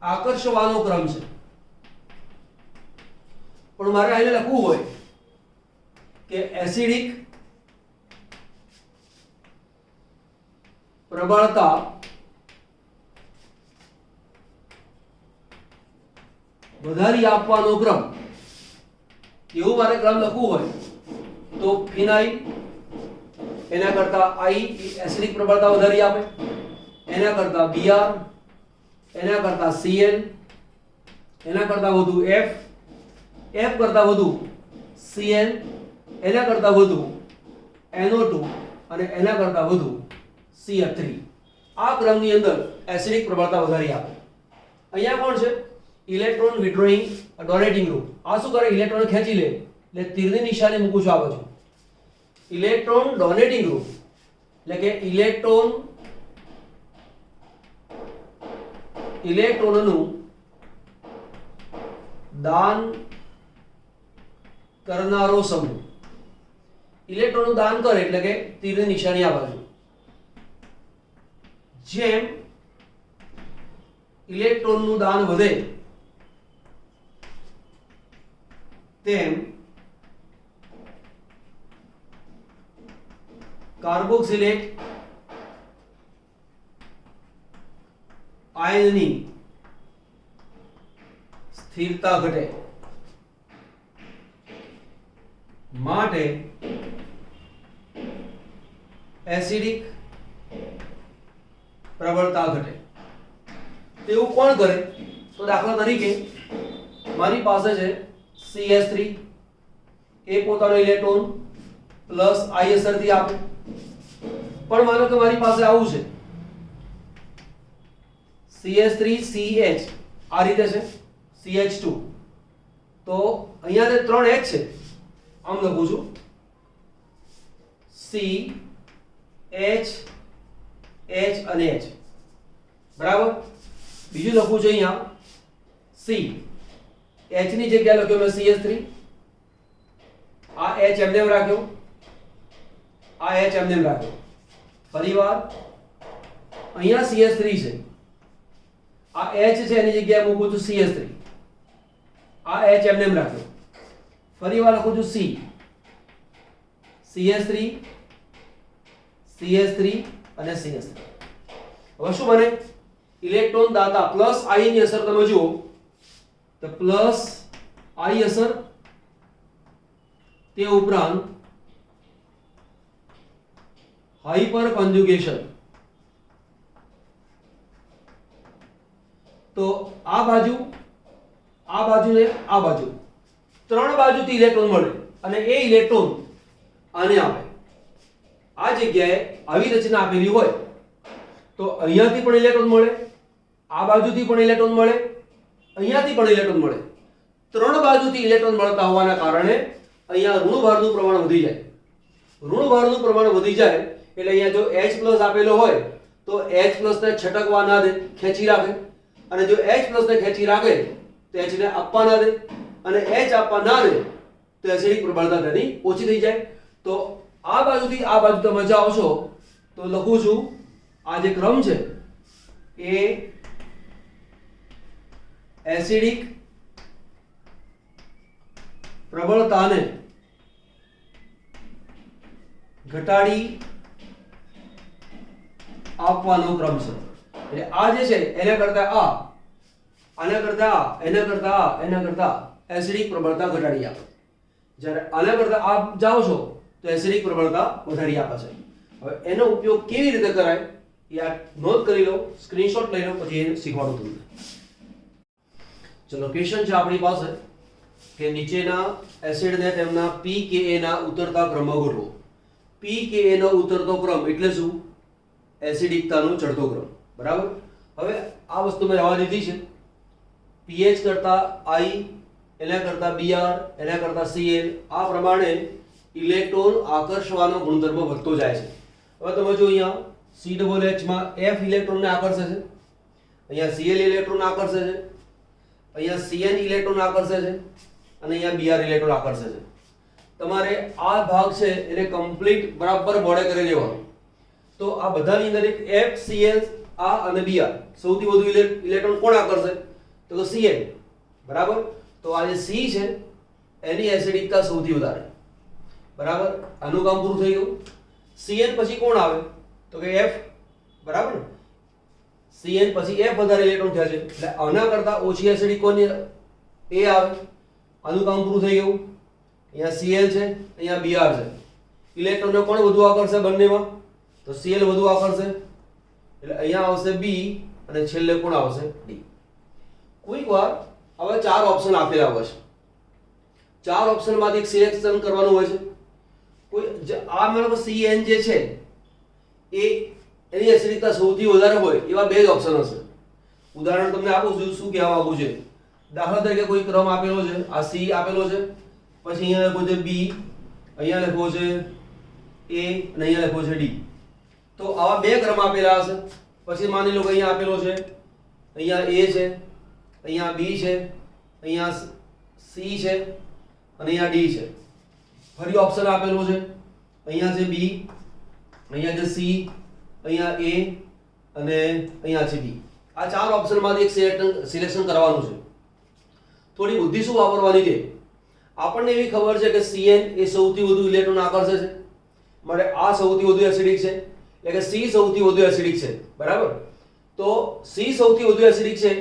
Speaker 1: આકર્ષવાનો ક્રમ છે. પણ મારે અહીં લખવું હોય કે એસિડિક પ્રબળતા વધારી આપવાનો ક્રમ, એવું મારે ક્રમ લખવું હોય તો ફિનાઇલ એના કરતા I એસિડિક પ્રબળતા વધારી આપે, એના કરતા Br, એના કરતા Cl, એના કરતા વધુ F, F કરતા વધુ Cl, એના કરતા વધુ NO2 અને એના કરતા વધુ CH3. આ ક્રમની અંદર એસિડિક પ્રબળતા વધારી આપે. અહીંયા કોણ છે? Electron withdrawing donating group. આ શું કરે? ઇલેક્ટ્રોન ખેંચી લે. એટલે તીરની નિશાની મૂકું છું આ બાજુ. ઇલેક્ટ્રોન ડોનેટિંગ ગ્રુપ એટલે કે ઇલેક્ટ્રોનનું દાન કરનારો સમૂહ. ઇલેક્ટ્રોનનું દાન કરે એટલે કે તીરની નિશાની આ બાજુ. જેમ ઇલેક્ટ્રોનનું દાન વધે તેમ કાર્બોક્સિલેટ આયનની સ્થિરતા ઘટે. માટે એસિડિક પ્રબળતા ઘટે. તેવું કોણ કરે? તો દાખલા તરીકે મારી પાસે છે CH3, એ પોતાનો ઇલેક્ટ્રોન પ્લસ I અસરથી આપે. પણ માનો કે મારી પાસે આવું છે CH3CH, આ રીતે છે CH2. તો અહીંયા જે 3 H છે આમ લખું છું C H H અને H, બરાબર. બીજું લખું છું અહીંયા C, H ની જગ્યાએ લખ્યો મેં CH3, આ H એમને એમ રાખ્યો, આ H એમને એમ રાખ્યો. ફરીવાર અહીંયા CH3 છે, આ H છે એની જગ્યાએ મૂકું છું CH3, આ H એમને એમ રાખ્યો. ફરીવાર લખું છું C, CH3 CH3 અને CH3. હવે શું બને? ઇલેક્ટ્રોન દાતા પ્લસ I ની અસર તમે જુઓ તો પ્લસ I અસર, તે ઉપરાંત હાઇપર કોન્જુગેશન. તો આ બાજુ, આ બાજુ ને આ બાજુ, 3 બાજુથી ઇલેક્ટ્રોન મળે અને એ ઇલેક્ટ્રોન આને આપે. આ જગ્યાએ આવી રચના આપેલી હોય તો અહીંયાથી પણ ઇલેક્ટ્રોન મળે, આ બાજુથી પણ ઇલેક્ટ્રોન મળે, અહીંયાથી પણ ઇલેક્ટ્રોન મળે. 3 બાજુથી ઇલેક્ટ્રોન મળતા હોવાના કારણે અહીંયા ઋણભારનું પ્રમાણ વધી જાય. ઋણભારનું પ્રમાણ વધી જાય એટલે અહીંયા જો H+ આપેલો હોય તો H+ ને છટકવા ના દે, ખેંચી રાખે. અને જો H+ ને ખેંચી રાખે તો H ને આપવા ના દે, અને H આપવા ના દે તો એસિડિક પ્રબળતા તેની ઓછી થઈ જાય. તો આ બાજુથી આ બાજુ તમે જાઓ છો તો લખું છું આ જે ક્રમ છે એ એસિડિક પ્રબળતાને ઘટાડી આપવાનો ક્રમ છે. એટલે આ જે છે એના કરતા આ, આના કરતા આ, એના કરતા આ, એના કરતા એસિડિક પ્રબળતા ઘટાડી આપે. જ્યારે આના કરતા આ જાઓ છો તો એસિડિક પ્રબળતા વધારી આપે છે. હવે એનો ઉપયોગ કેવી રીતે કરાય એ આ નોંધ કરી લો, સ્ક્રીનશોટ લઈ લો, પછી એ શીખવાડું તમને. ચલો ક્વેશ્ચન છે આપણી પાસે કે નીચેના એસિડને તેમના pKa ના ઉતરતા ક્રમમાં ગોઠવો. pKa નો ઉતરતો ક્રમ એટલે શું? એસિડિકતાનો ચડતો ક્રમ, બરાબર. હવે આ વસ્તુ મેં રહેવા દીધી છે. pH કરતા I, એના કરતા Br, એના કરતા Cl, આ પ્રમાણે ઇલેક્ટ્રોન આકર્ષવાનો ગુણધર્મ વધતો જાય છે. હવે તમે જો અહીંયા CH માં F ઇલેક્ટ્રોનને આકર્ષે છે, અહીંયા Cl ઇલેક્ટ્રોન આકર્ષે છે, અહીંયા Cn ઇલેક્ટ્રોન આકર્ષે છે અને અહીંયા Br ઇલેક્ટ્રોન આકર્ષે છે. તમારે આ ભાગ છે એને કમ્પ્લીટ બરાબર બોડે કરી લેવાનો. તો આ બધાની અંદર એક F, Cl, આ અને Br, સૌથી વધુ ઇલેક્ટ્રોન કોણ આકર્ષે? તો Cn, બરાબર. તો આ જે C છે એની એસિડિકતા સૌથી વધારે, બરાબર. આનું કામ પૂરું થઈ ગયું. Cn પછી કોણ આવે? તો કે F, બરાબર. Cn પછી F વધારે ઇલેક્ટ્રોન થયા છે એટલે આના કરતા ઓછી એસિડિક કોની? A આવે. આનું કામ પૂરું થઈ ગયું. અહીંયા Cl છે, અહીંયા Br છે. ઇલેક્ટ્રોનને કોણ વધુ આકર્ષે બંનેમાં? તો Cl વધુ આકર્ષે. એટલે અહીંયા આવશે બી અને છેલ્લે કોણ આવશે ડી. કોઈક વાર હવે 4 ઓપ્શન આપેલા હોય છે, 4 ઓપ્શનમાંથી એક સિલેક્શન કરવાનું હોય છે. કોઈ આ માનો કે CN જે છે એ એની એસિડિકતા સૌથી વધારે હોય એવા બે જ ઓપ્શન હશે. ઉદાહરણ તમને આપું છું શું કહેવા માંગુ છે. દાખલા તરીકે કોઈ ક્રમ આપેલો છે, આ C આપેલો છે, પછી અહીંયા લખો છે B, અહીંયા લખો છે A અને અહીંયા લખો છે D. તો આવા બે ક્રમ આપેલા હશે. પછી માની લો કે અહીંયા આપેલો છે, અહીંયા A છે, અહીંયા B છે, અહીંયા C છે અને અહીંયા D છે. ફરી ઓપ્શન આપેલું છે, અહીંયા છે B, અહીંયા છે C, અહીંયા A અને અહીંયા છે D. આ 4 ઓપ્શનમાંથી એક સિલેક્શન કરવાનું છે. થોડી બુદ્ધિ શું વાપરવાની છે? આપણને એવી ખબર છે કે CN એ સૌથી વધુ ઇલેક્ટ્રોન આકર્ષે છે, માટે આ સૌથી વધુ એસિડિક છે, એટલે કે C સૌથી વધુ એસિડિક છે. બરાબર? તો C સૌથી વધુ એસિડિક છે.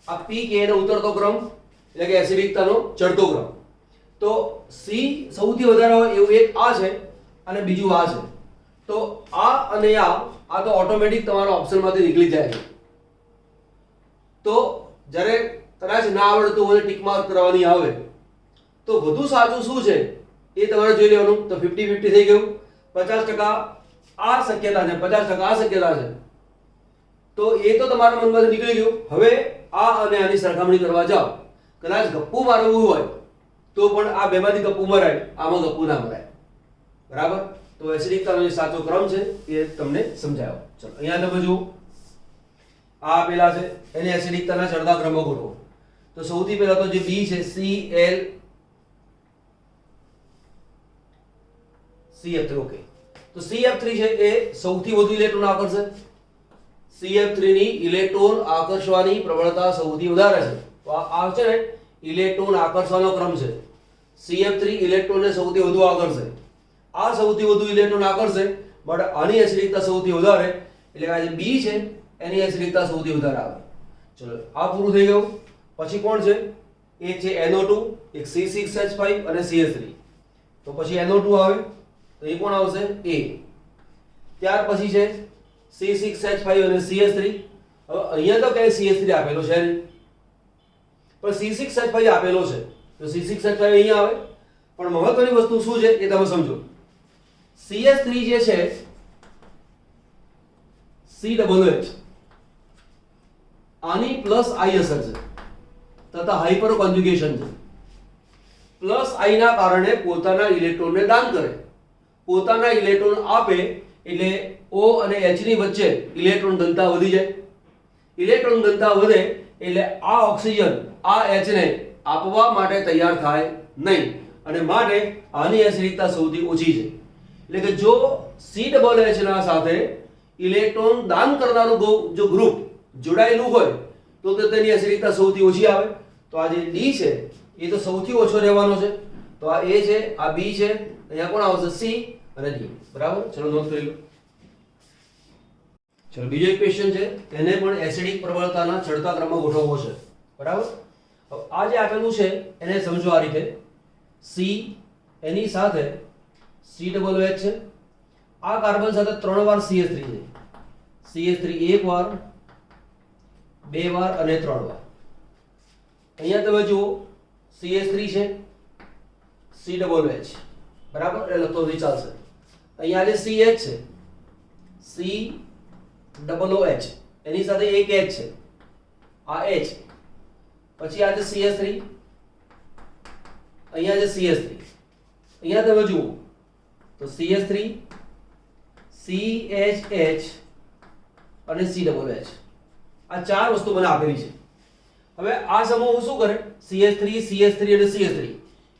Speaker 1: આ PK નો ઉતરતો ક્રમ એટલે કે એસિડિકતાનો ચડતો ક્રમ. તો C સૌથી વધારે હોય એવું એક આ છે અને બીજું આ છે. તો આ અને આ તો ઓટોમેટિક તમારા ઓપ્શનમાંથી નીકળી જાય છે. તો જ્યારે કદાચ ના આવડતું હોય ટીક માર્ક કરવાની આવે તો વધુ સાચું શું છે એ તમારે જોઈ લેવાનું. તો 50-50 થઈ ગયું. 50% આ શક્યતા છે, 50% આ શક્યતા છે. તો એ તો તમારા મનમાંથી નીકળી ગયું. હવે આ અને આની સરખામણી કરવા જાઓ, કદાચ ગપ્પુ મારવું હોય તો પણ આ બેમાંથી ગપ્પુ મરાય, આમાં ગપ્પુ ના મરાય. બરાબર? તો એસિડિકતાનો જે સાચો ક્રમ છે એ તમને સમજાયો. ચલો અહીંયા તમે જુઓ, આ આપેલા છે એને એસિડિકતાના ચડતા ક્રમો ગોઠવો. તો સૌથી પહેલા તો જે B છે CF3, ઓકે. તો CF3 છે એ સૌથી વધુ ઇલેક્ટ્રોન આકર્ષે. CF3 ની ઇલેક્ટ્રોન આકર્ષવાની પ્રબળતા સૌથી વધારે છે. તો આ છે ને ઇલેક્ટ્રોન આકર્ષવાનો ક્રમ છે. CF3 ઇલેક્ટ્રોનને સૌથી વધુ આકર્ષે. આ સૌથી વધુ ઇલેક્ટ્રોન આકર્ષે બટ આની એસિડિકતા સૌથી વધારે, એટલે કે આ જે B છે એની એસિડિકતા સૌથી વધારે આવે. ચલો આ પૂરું થઈ ગયું. પછી કોણ છે? એક છે NO2, એક C6H5 અને CH3. તો પછી NO2 આવે તો એ કોણ આવશે? A. ત્યાર પછી છે C6H5 અને CH3. હવે અહીંયા તો ક્યાંય CH3 આપેલો છે નહીં, પણ C6H5 આપેલો છે. તો C6H5 અહીંયા આવે. પણ મહત્વની વસ્તુ શું છે એ તમે સમજો. CH3 જે છે COOH આની પ્લસ I અસર છે તથા હાઇપર કોન્જ્યુગેશન છે. પ્લસ I ના કારણે પોતાના ઇલેક્ટ્રોનને દાન કરે. પોતાના ઇલેક્ટ્રોન આપે એટલે O અને H ની વચ્ચે ઇલેક્ટ્રોન ઘનતા વધી જાય. ઇલેક્ટ્રોન ઘનતા વધે એટલે આ ઓક્સિજન આ H ને આપવા માટે તૈયાર થાય નહીં, અને માટે આની એસિડિકતા સૌથી ઓછી છે. એટલે કે જો COOH ના સાથે ઇલેક્ટ્રોન દાન કરનારું જો ગ્રુપ જોડાયેલું હોય તો તેની એસિડિકતા સૌથી ઓછી આવે. તો આ જે D છે એ તો સૌથી ઓછો રહેવાનો છે. તો આ A છે, આ B છે, અહીંયા કોણ આવશે? C અને D. બરાબર? ચલો નોંધ કરી લો. ચલો બીજો એક ક્વેશ્ચન છે, તેને પણ એસિડિક પ્રબળતાના ચડતા ક્રમમાં ગોઠવવો છે. બરાબર? હવે આ જે આપેલું છે એને સમજો આ રીતે. C એની સાથે COOH છે. આ કાર્બન સાથે 3 વાર CH3 છે. CH3 એક વાર, 2 વાર અને 3 વાર. અહીંયા તમે જુઓ CH3 છે, COOH. બરાબર? એટલે લખતો ચાલશે. અહીંયા જે CH છે COOH એની સાથે એક H છે, આ H. પછી આ જે CH3, અહીંયા જે CH3, અહીંયા તમે જુઓ તો CH3 CHH અને COOH આ ચાર વસ્તુ મને આપેલી છે. હવે આ સમૂહ શું કરે? CH3 અને CH3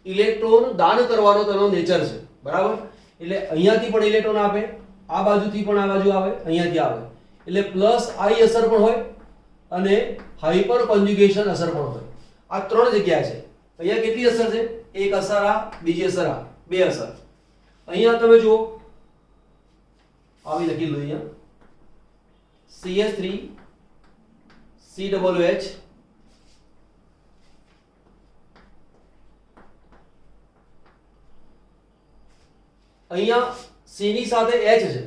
Speaker 1: ઇલેક્ટ્રોન દાન કરવાનો તેનો નેચર છે. બરાબર? એટલે અહીંયાથી પણ ઇલેક્ટ્રોન આપે, આ બાજુથી પણ આ બાજુ આવે, અહીંયાથી આવે. એટલે પ્લસ I અસર પણ હોય અને હાઇપર કોન્જ્યુગેશન અસર પણ હોય. આ ત્રણ જગ્યા છે. અહીંયા કેટલી અસર છે? એક અસર આ, બીજી અસર આ, બે અસર. અહીંયા તમે જુઓ આવી લખી લો. અહીંયા CH3 COOH અહીંયા C ની સાથે H છે,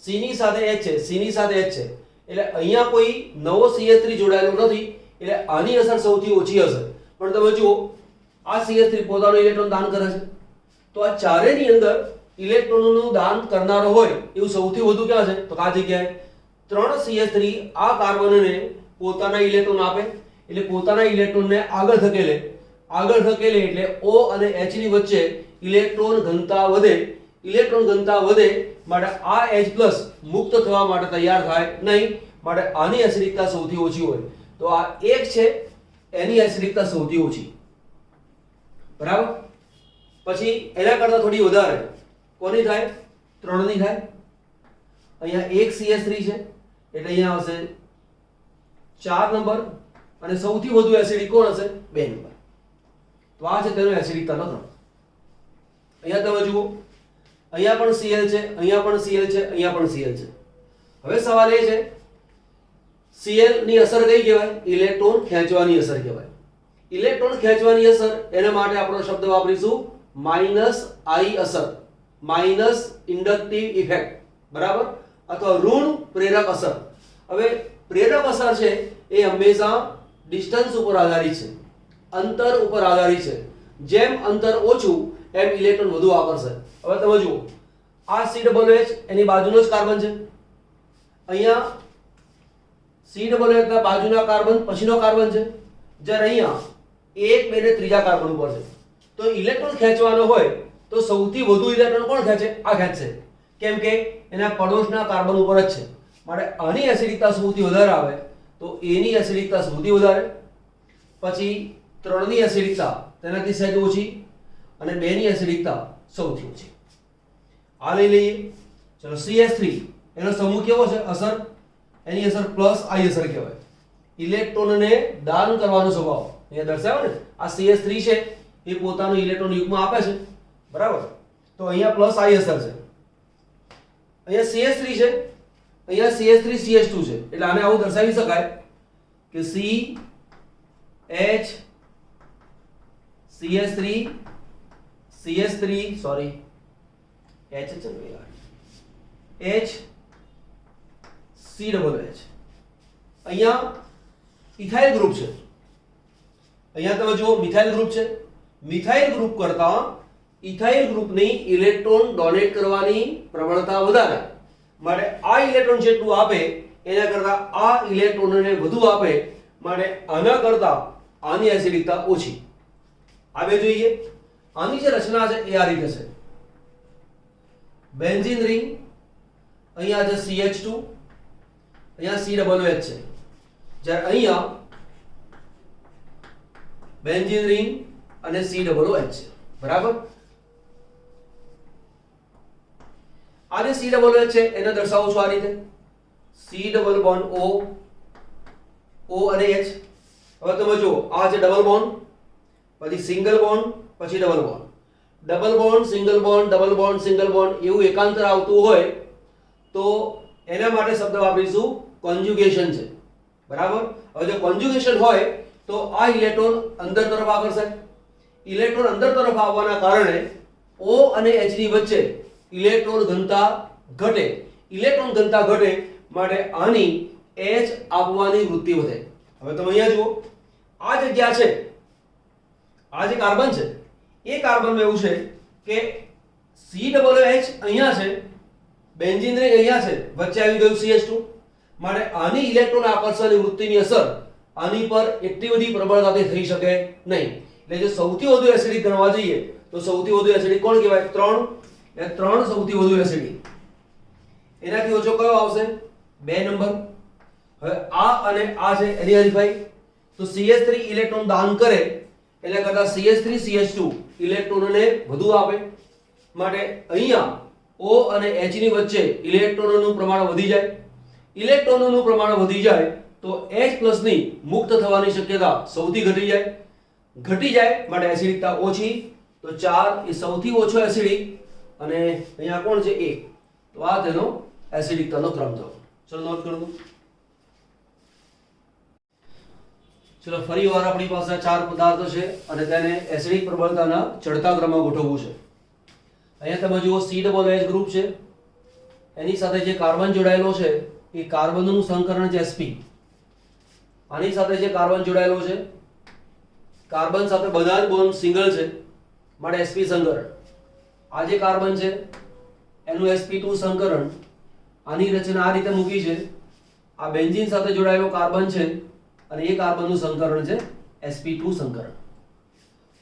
Speaker 1: C ની સાથે H છે, C ની સાથે H છે, એટલે અહીંયા કોઈ નવો CH3 જોડાયેલો નથી, એટલે આની અસર સૌથી ઓછી હશે. પણ તમે જુઓ આ CH3 પોતાનું ઇલેક્ટ્રોન દાન કરે છે, તો આ ચારેયની અંદર ઇલેક્ટ્રોનનું દાન કરનારો હોય એવું સૌથી વધુ ક્યાં છે? તો આ જગ્યાએ 3 CH3 આ કાર્બનને પોતાના ઇલેક્ટ્રોન આપે, એટલે પોતાના ઇલેક્ટ્રોનને આગળ ધકેલે એટલે O અને H ની વચ્ચે ઇલેક્ટ્રોન ઘનતા વધે. ઇલેક્ટ્રોન ઘનતા વધે માટે આ H+ મુક્ત થવા માટે તૈયાર થાય નહીં, માટે આની એસિડિકતા સૌથી ઓછી હોય. તો આ 1 છે, એની એસિડિકતા સૌથી ઓછી. બરાબર. પછી એના કરતા થોડી વધારે કોની થાય? 3 ની થાય. અહીંયા 1 CH3 છે એટલે અહીંયા આવશે 4 નંબર, અને સૌથી વધુ એસિડિક કોણ હશે? 2 નંબર. તો આ છે તેનો એસિડિકતાનો ક્રમ. અહીંયા તમે જુઓ, અહીંયા પણ Cl છે, અહીંયા પણ Cl છે, અહીંયા પણ Cl છે. હવે સવાલ એ છે Cl ની અસર કઈ કહેવાય? ઇલેક્ટ્રોન ખેંચવાની અસર કહેવાય. ઇલેક્ટ્રોન ખેંચવાની અસર, એના માટે આપણો શબ્દ વાપરીશું -I અસર, માઇનસ ઇન્ડક્ટિવ ઇફેક્ટ. બરાબર, અથવા ઋણ પ્રેરક અસર. હવે પ્રેરક અસર છે એ હંમેશા ડિસ્ટન્સ ઉપર આધારિત છે, અંતર ઉપર આધારિત છે. જેમ અંતર ઓછું એમ ઇલેક્ટ્રોન વધુ આકર્ષે. હવે તમે જુઓ, આ COH એની બાજુનો જ કાર્બન છે. અહીંયા COH ના બાજુના કાર્બન પછીનો કાર્બન છે, જ્યારે અહીંયા 1, 2 ને ત્રીજા કાર્બન ઉપર છે. તો ઇલેક્ટ્રોન ખેંચવાનો હોય તો સૌથી વધુ ઇલેક્ટ્રોન કોણ ખેંચે? આ ખેંચશે, કેમ કે એના પડોશના કાર્બન ઉપર જ છે. માટે આની એસિડિકતા સૌથી વધારે આવે, તો એની એસિડિકતા સૌથી વધારે. પછી 3 ની એસિડિકતા તેનાથી સહેજ ઓછી, અને 2 ની એસિડિકતા સૌથી ઓછી. આ લઈ લઈએ. ચલો CH3 એનો સમૂહ કેવો છે? અસર, એની અસર +I અસર કહેવાય. ઇલેક્ટ્રોનને દાન કરવાનો સ્વભાવ અહીંયા દર્શાવે ને. આ CH3 છે એ પોતાનું ઇલેક્ટ્રોન યુગ્મ આપે છે. બરાબર, તો અહીંયા +I અસર છે. અહીંયા CH3 છે, અહીંયા CH3 CH2 છે, એટલે આને આવું દર્શાવી શકાય કે CH3 સોરી H છે ને યાર, H COH. અહીંયા ઇથાઇલ ગ્રુપ છે, અહીંયા તમે જુઓ મિથાઇલ ગ્રુપ છે. મિથાઇલ ગ્રુપ કરતા ઇથાઇલ ગ્રુપની ઇલેક્ટ્રોન ડોનેટ કરવાની પ્રબળતા વધારે, માટે આ ઇલેક્ટ્રોન જેટલું આપે એના કરતા આ ઇલેક્ટ્રોનને વધુ આપે, માટે આના કરતા આની એસિડિકતા ઓછી. હવે જોઈએ આની જે રચના છે એ આ રીતે છે. બેન્ઝીન રિંગ, અહીંયા છે CH2, અહીંયા COH છે, જ્યારે અહીંયા બેન્ઝીન રિંગ અને COH છે. બરાબર, આ જે COH છે એને દર્શાવું છું આ રીતે, C ડબલ બોન્ડ O અને H. હવે તમે જુઓ, આ છે ડબલ બોન્ડ, પછી સિંગલ બોન્ડ, પછી double bond, double bond, single bond, double bond, single bond એવું એકાંતર આવતું હોય તો એના માટે શબ્દ વાપરીશું કોન્જ્યુગેશન છે. બરાબર. હવે જો કોન્જ્યુગેશન હોય તો આ ઇલેક્ટ્રોન અંદર તરફ આકર્ષાય. ઇલેક્ટ્રોન અંદર તરફ આવવાના કારણે O અને H ની વચ્ચે ઇલેક્ટ્રોન ઘનતા ઘટે. ઇલેક્ટ્રોન ઘનતા ઘટે માટે આની H આપવાની વૃત્તિ વધે. હવે તમે અહીંયા જુઓ, આ જગ્યા છે, આ જે કાર્બન છે એ કાર્બનમાં એવું છે કે COH અહીંયા છે, બેન્ઝીન રિંગ અહીંયા છે, વચ્ચે આવી ગયું CH2, માટે આની ઇલેક્ટ્રોન આકર્ષણની વૃત્તિની અસર આની પર એટલી બધી પ્રબળતાથી થઈ શકે નહીં. એટલે જો સૌથી વધુ એસિડિક ગણવા જઈએ તો સૌથી વધુ એસિડિક કોણ કહેવાય? 3. એ 3 સૌથી વધુ એસિડિક. એનાથી ઓછો કયો આવશે? 2 નંબર. હવે આ અને આ છે એની હરીફાઈ, તો CH3 ઇલેક્ટ્રોન દાન કરે એટલે કરતા CH3 CH2 ઇલેક્ટ્રોનને વધુ આપે, માટે અહીંયા O અને H ની વચ્ચે ઇલેક્ટ્રોનોનું પ્રમાણ વધી જાય. ઇલેક્ટ્રોનોનું પ્રમાણ વધી જાય તો H+ ની મુક્ત થવાની શક્યતા સૌથી ઘટી જાય, માટે એસિડિકતા ઓછી. તો 4 એ સૌથી ઓછો એસિડિક, અને અહીંયા કોણ છે? 1. તો આ તેનો એસિડિકતાનો ક્રમ થયો. ચલો નોટ કરો. ચલો ફરી વાર આપણી પાસે 4 પદાર્થો છે અને તેને એસિડિક પ્રબળતાના ચડતા ક્રમમાં ગોઠવવું છે. અહીંયા તમે જુઓ COH ગ્રુપ છે, એની સાથે જે કાર્બન જોડાયેલો છે એ કાર્બનનું સંકરણ છે sp. આની સાથે જે કાર્બન જોડાયેલો છે, કાર્બન સાથે બધા જ બોન્ડ સિંગલ છે માટે sp સંકરણ. આ જે કાર્બન છે એનું sp2 સંકરણ, આની રચના આ રીતે મૂકી છે. આ બેન્ઝીન સાથે જોડાયેલો કાર્બન છે અને એ કાર્બનનું સંકરણ છે sp2 સંકરણ.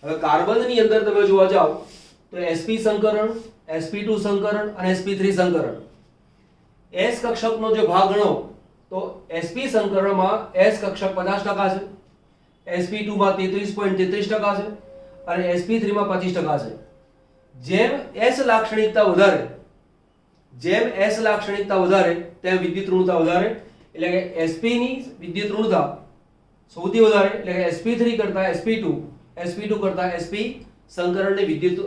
Speaker 1: હવે કાર્બનની અંદર તમે જોવા જાઓ તો sp સંકરણ, sp2 સંકરણ અને sp3 સંકરણ. s કક્ષકનો જે ભાગ ગણો તો sp સંકરણમાં s કક્ષક 50% છે, sp2 માં 33.33% છે અને sp3 માં 25% છે. જેમ s લાક્ષણિકતા વધારે તેમ વિદ્યુત ઋણતા વધારે, એટલે કે sp ની વિદ્યુત ઋણતા સૌથી વધારે, એટલે કે sp3 કરતા sp2 કરતા sp સંકરણની વિદ્યુત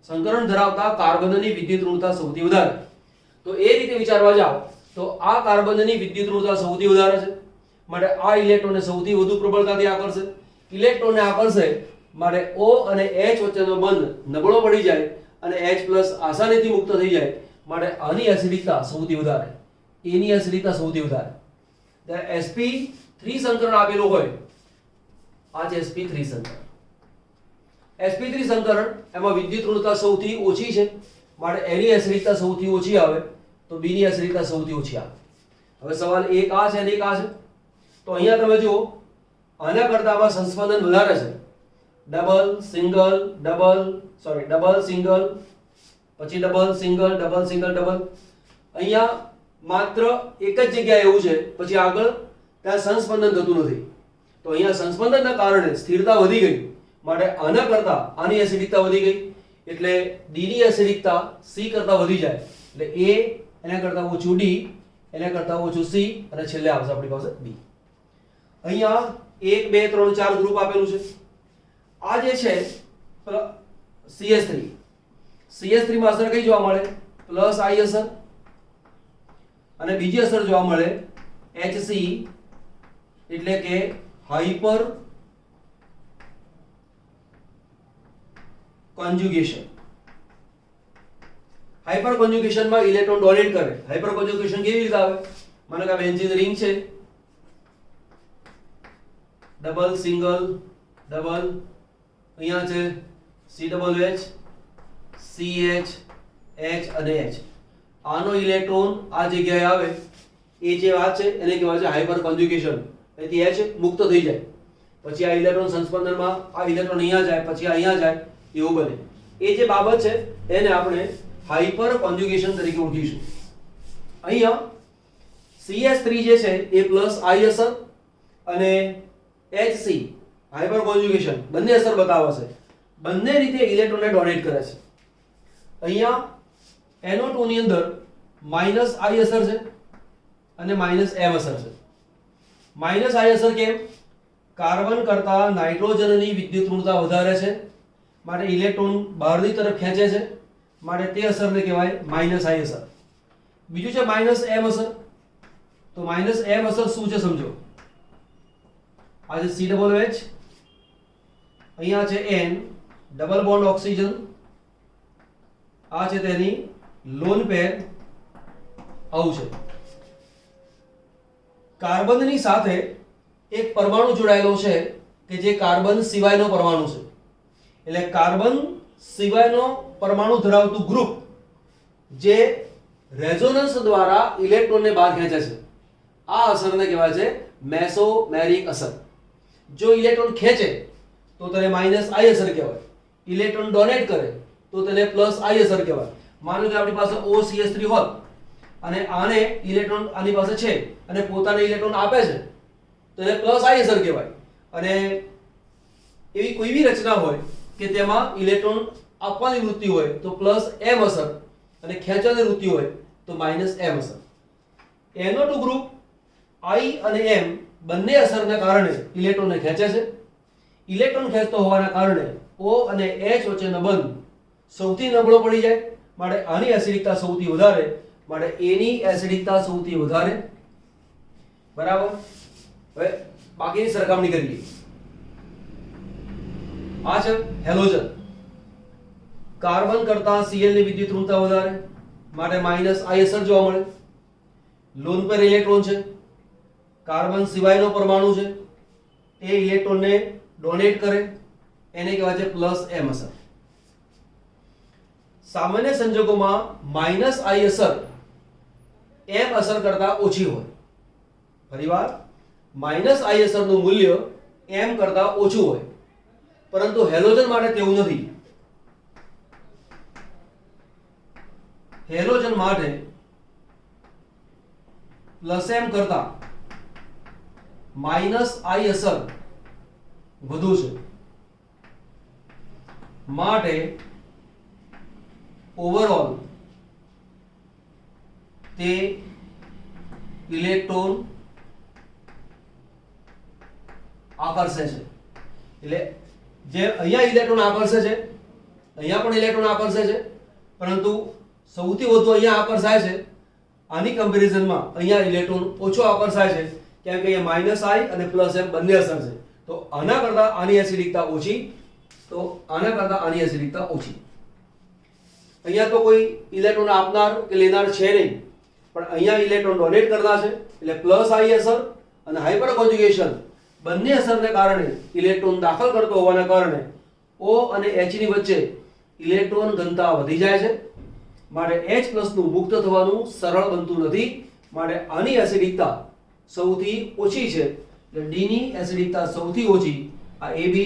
Speaker 1: સંકરણ ધરાવતા કાર્બનની વિદ્યુત ઋણતા સૌથી વધારે. તો એ રીતે વિચારવા જાઓ તો આ કાર્બનની વિદ્યુત ઋણતા સૌથી વધારે છે માટે આ ઇલેક્ટ્રોનને સૌથી વધુ પ્રબળતાથી આકર્ષે. ઇલેક્ટ્રોનને આકર્ષે માટે O અને H વચ્ચેનો બંધ નબળો પડી જાય અને H+ આસાનીથી મુક્ત થઈ જાય માટે આની એસિડિકતા સૌથી વધારે, એની એસિડિકતા સૌથી વધારે. ત્યારે sp3 સંકરણ આપેલું હોય, આ છે sp3 સંકરણ. sp3 સંકરણ એમાં વિદ્યુત ઋણતા સૌથી ઓછી છે માટે એની એસિડિકતા સૌથી ઓછી આવે, તો b ની એસિડિકતા સૌથી ઓછી આવે. હવે સવાલ એક આ છે અને એક આ છે. તો અહીંયા તમે જુઓ આના કરતા આમાં સંસ્પંદન વધારે છે. ડબલ સિંગલ, પછી ડબલ સિંગલ, ડબલ. અહીંયા માત્ર એક જ જગ્યાએ એવું છે, પછી આગળ ત્યાં સંસ્પંદન થતું નથી. તો અહીંયા સંસ્પંદનના કારણે સ્થિરતા વધી ગઈ માટે આના કરતા આની એસિડિકતા વધી ગઈ, એટલે d ની એસિડિકતા c કરતા વધી જાય, એટલે a એના કરતા ઓછું d, એના કરતા ઓછું c અને છેલ્લે આવશે આપણી પાસે b. અહીંયા 1 2 3 4 ગ્રુપ આપેલું છે. આ જે છે CH3 માં અસર કઈ જોવા મળે? પ્લસ I અસર, અને બીજી અસર જોવા મળે HC, એટલે કે હાઇપર કોન્જ્યુગેશન. હાઇપર કોન્જ્યુગેશન માં ઇલેક્ટ્રોન ડોનેટ કરે. હાઇપર કોન્જ્યુગેશન કેવી રીતે આવે? માનો કે બેન્ઝીન રિંગ છે, ડબલ સિંગલ ડબલ, અહીંયા છે COOH, CH, H અને H. આનો ઇલેક્ટ્રોન આ જગ્યાએ આવે, એ જે વાત છે એને કહેવાય છે હાઇપર કોન્જ્યુગેશન. એથી H મુક્ત થઈ જાય, પછી આ ઇલેક્ટ્રોન સંસ્પંદનમાં આ ઇલેક્ટ્રોન અહીંયા જાય, પછી અહીંયા જાય, એવું બને. એ જે બાબત છે એને આપણે હાઇપર કોન્જ્યુગેશન તરીકે ઓળખીશું. અહીંયા CH3 જે છે એ પ્લસ I અસર અને HC હાઇપર કોન્જ્યુગેશન બંને અસર બતાવે છે. બંને રીતે ઇલેક્ટ્રોનને ડોનેટ કરે છે. અહીંયા NO2 ની અંદર માઈનસ I અસર છે અને માઈનસ M અસર છે. માઈનસ I અસર કેમ? કાર્બન કરતા નાઇટ્રોજનની વિદ્યુત ઋણતા વધારે છે માટે ઇલેક્ટ્રોન બહારની તરફ ખેંચે છે માટે તે અસરને કહેવાય માઈનસ I અસર. બીજું છે માઈનસ M અસર. તો માઈનસ M અસર શું છે સમજો. આ છે COOH, અહીંયા છે N ડબલ બોન્ડ ઓક્સિજન, આ છે તેની લોન પેર, આવું છે. કાર્બનની સાથે એક પરમાણુ જોડાયેલો છે કે જે કાર્બન સિવાયનો પરમાણુ છે. એટલે કાર્બન સિવાયનો પરમાણુ ધરાવતું ગ્રુપ જે રેઝોનન્સ દ્વારા ઇલેક્ટ્રોનને બહાર ખેંચે છે, આ અસરને કહેવાય છે મેસોમેરિક અસર. જો ઇલેક્ટ્રોન ખેંચે તો તેને માઈનસ I અસર કહેવાય, ઇલેક્ટ્રોન ડોનેટ કરે તો તેને પ્લસ I અસર કહેવાય. માનો કે આપણી પાસે OCH3 હોત અને આને ઇલેક્ટ્રોન આની પાસે છે અને પોતાને ઇલેક્ટ્રોન આપે છે તો એને પ્લસ I અસર કહેવાય. અને એવી કોઈ બી રચના હોય કે તેમાં ઇલેક્ટ્રોન આપવાની વૃત્તિ હોય તો પ્લસ M અસર અને ખેંચવાની વૃત્તિ હોય તો માઈનસ M અસર. NO2 ગ્રુપ I અને M બંને અસરના કારણે ઇલેક્ટ્રોનને ખેંચે છે. ઇલેક્ટ્રોન ખેંચતો હોવાના કારણે O અને H વચ્ચેનો બંધ સૌથી નબળો પડી જાય માટે આની એસિડિકતા સૌથી વધારે, માટે A ની એસિડિકતા સૌથી વધારે. બરાબર. હવે બાકીની સરખામણી કરીએ. આ છે હેલોજન. કાર્બન કરતા Cl ની વિદ્યુત ઋણતા વધારે માટે માઈનસ I અસર જોવા મળે. લોન પેર ઇલેક્ટ્રોન છે, કાર્બન સિવાયનો પરમાણુ છે, એ ઇલેક્ટ્રોનને ડોનેટ કરે, એને કહેવાય છે પ્લસ એમ અસર. સામાન્ય સંજોગોમાં માઇનસ આઈ અસર એમ અસર કરતા ઓછી હોય. ફરીવાર, માઇનસ આઈ અસરનું મૂલ્ય એમ કરતા ઓછું હોય, પરંતુ હેલોજન માટે તેવું નથી. હેલોજન માટે પ્લસ એમ કરતા માઇનસ આઈ અસર વધુ છે. માટે ઓવરઓલ તે ઇલેક્ટ્રોન આકર્ષે છે. એટલે જે અહીંયા ઇલેક્ટ્રોન આકર્ષે છે, અહીંયા પણ ઇલેક્ટ્રોન આકર્ષે છે, પરંતુ સૌથી વધુ અહીંયા આકર્ષાય છે. આની કમ્પેરિઝનમાં અહીંયા ઇલેક્ટ્રોન ઓછો આકર્ષાય છે, કેમ કે અહીંયા માઇનસ આઈ અને પ્લસ એમ બંને અસર છે. તો આના કરતાં આની એસિડિકતા ઓછી, તો આના કરતાં આની એસિડિકતા ઓછી. અહીંયા તો કોઈ ઇલેક્ટ્રોન આપનાર કે લેનાર છે નહીં, પણ અહીંયા ઇલેક્ટ્રોન ડોનેટ કરતા છે. એટલે પ્લસ આઈ અસર અને હાઇપર કોન્જ્યુગેશન બંને અસરને કારણે ઇલેક્ટ્રોન દાખલ કરતો હોવાના કારણે O અને H ની વચ્ચે ઇલેક્ટ્રોન ઘનતા વધી જાય છે. માટે H+ નું મુક્ત થવાનું સરળ બનતું નથી. માટે આની એસિડિકતા સૌથી ઓછી છે. એટલે D ની એસિડિકતા સૌથી ઓછી. આ A, B,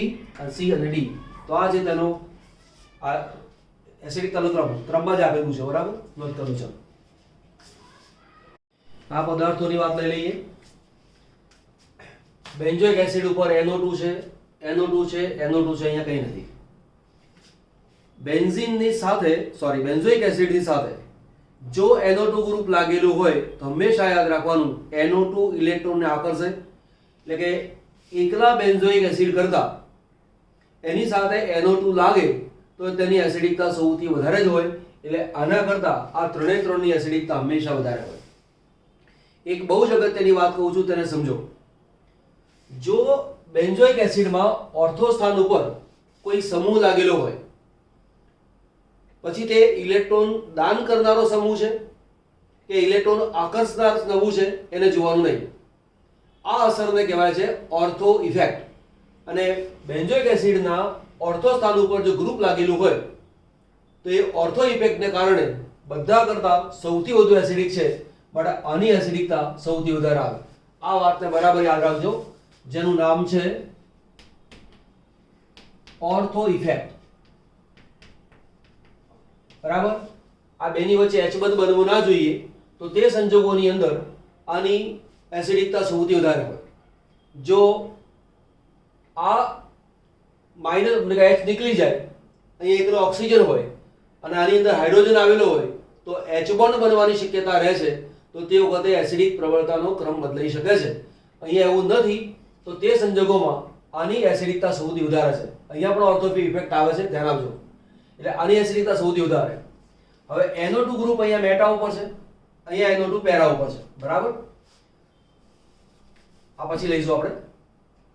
Speaker 1: C અને D. તો આ છે તેનો આ એસિડિકતાનો ક્રમમાં જ આપેલું છે. બરાબર, નોંધ કરું છું. આ પદાર્થોની વાત લઈ લઈએ. બેન્ઝોઇક એસિડ ઉપર NO2 છે, NO2 છે, NO2 છે, અહીંયા કંઈ નથી. બેન્ઝીનની સાથે બેન્ઝોઇક એસિડની સાથે જો NO2 ગ્રુપ લાગેલું હોય તો હંમેશા યાદ રાખવાનું NO2 ઇલેક્ટ્રોનને આકર્ષે. એટલે કે એકલા બેન્ઝોઇક એસિડ કરતા એની સાથે NO2 લાગે તો તેની એસિડિકતા સૌથી વધારે જ હોય. એટલે આના કરતા આ ત્રણની એસિડિકતા હંમેશા વધારે હોય. એક બહુ જ અગત્યની વાત કહું છું, તેને સમજો. જો બેન્ઝોઇક એસિડમાં ઓર્થો સ્થાન ઉપર કોઈ સમૂહ લાગેલો હોય, પછી તે ઇલેક્ટ્રોન દાન કરનારો સમૂહ છે કે ઇલેક્ટ્રોન આકર્ષનાર સમૂહ છે, એને જોવાનું નહીં. આ અસરને કહેવાય છે ઓર્થો ઇફેક્ટ. અને બેન્ઝોઇક એસિડના ઓર્થો સ્થાન ઉપર જો ગ્રુપ લાગેલું હોય તો એ ઓર્થો ઇફેક્ટને કારણે બધા કરતા સૌથી વધુ એસિડિક છે. માટે આની એસિડિકતા સૌથી વધારે આવે. આ વાતને બરાબર યાદ રાખજો, જેનું નામ છે ઓર્થો ઇફેક્ટ. બરાબર. આ બેની વચ્ચે H બંધ બનવું ના જોઈએ, તો તે સંજોગોની અંદર આની એસિડિકતા સૌથી વધારે હોય. જો આ માઇનસ H નીકળી જાય, અહીં એકલો ઓક્સિજન હોય અને આની અંદર હાઇડ્રોજન આવેલો હોય તો H બોન્ડ બનવાની શક્યતા રહે છે. તો તે વખતે એસિડિક પ્રબળતાનો ક્રમ બદલાઈ શકે છે. અહીંયા એવું નથી, તો તે સંજોગોમાં આની એસિડિકતા સૌથી વધારે છે. અહીંયા પણ ઓર્થો ઇફેક્ટ આવે છે, ધ્યાન આપજો. એટલે આની એસિડિકતા સૌથી વધારે. હવે NO2 ગ્રુપ અહીંયા મેટા ઉપર છે, અહીંયા NO2 પેરા ઉપર છે. બરાબર. આ પછી લઈશું આપણે.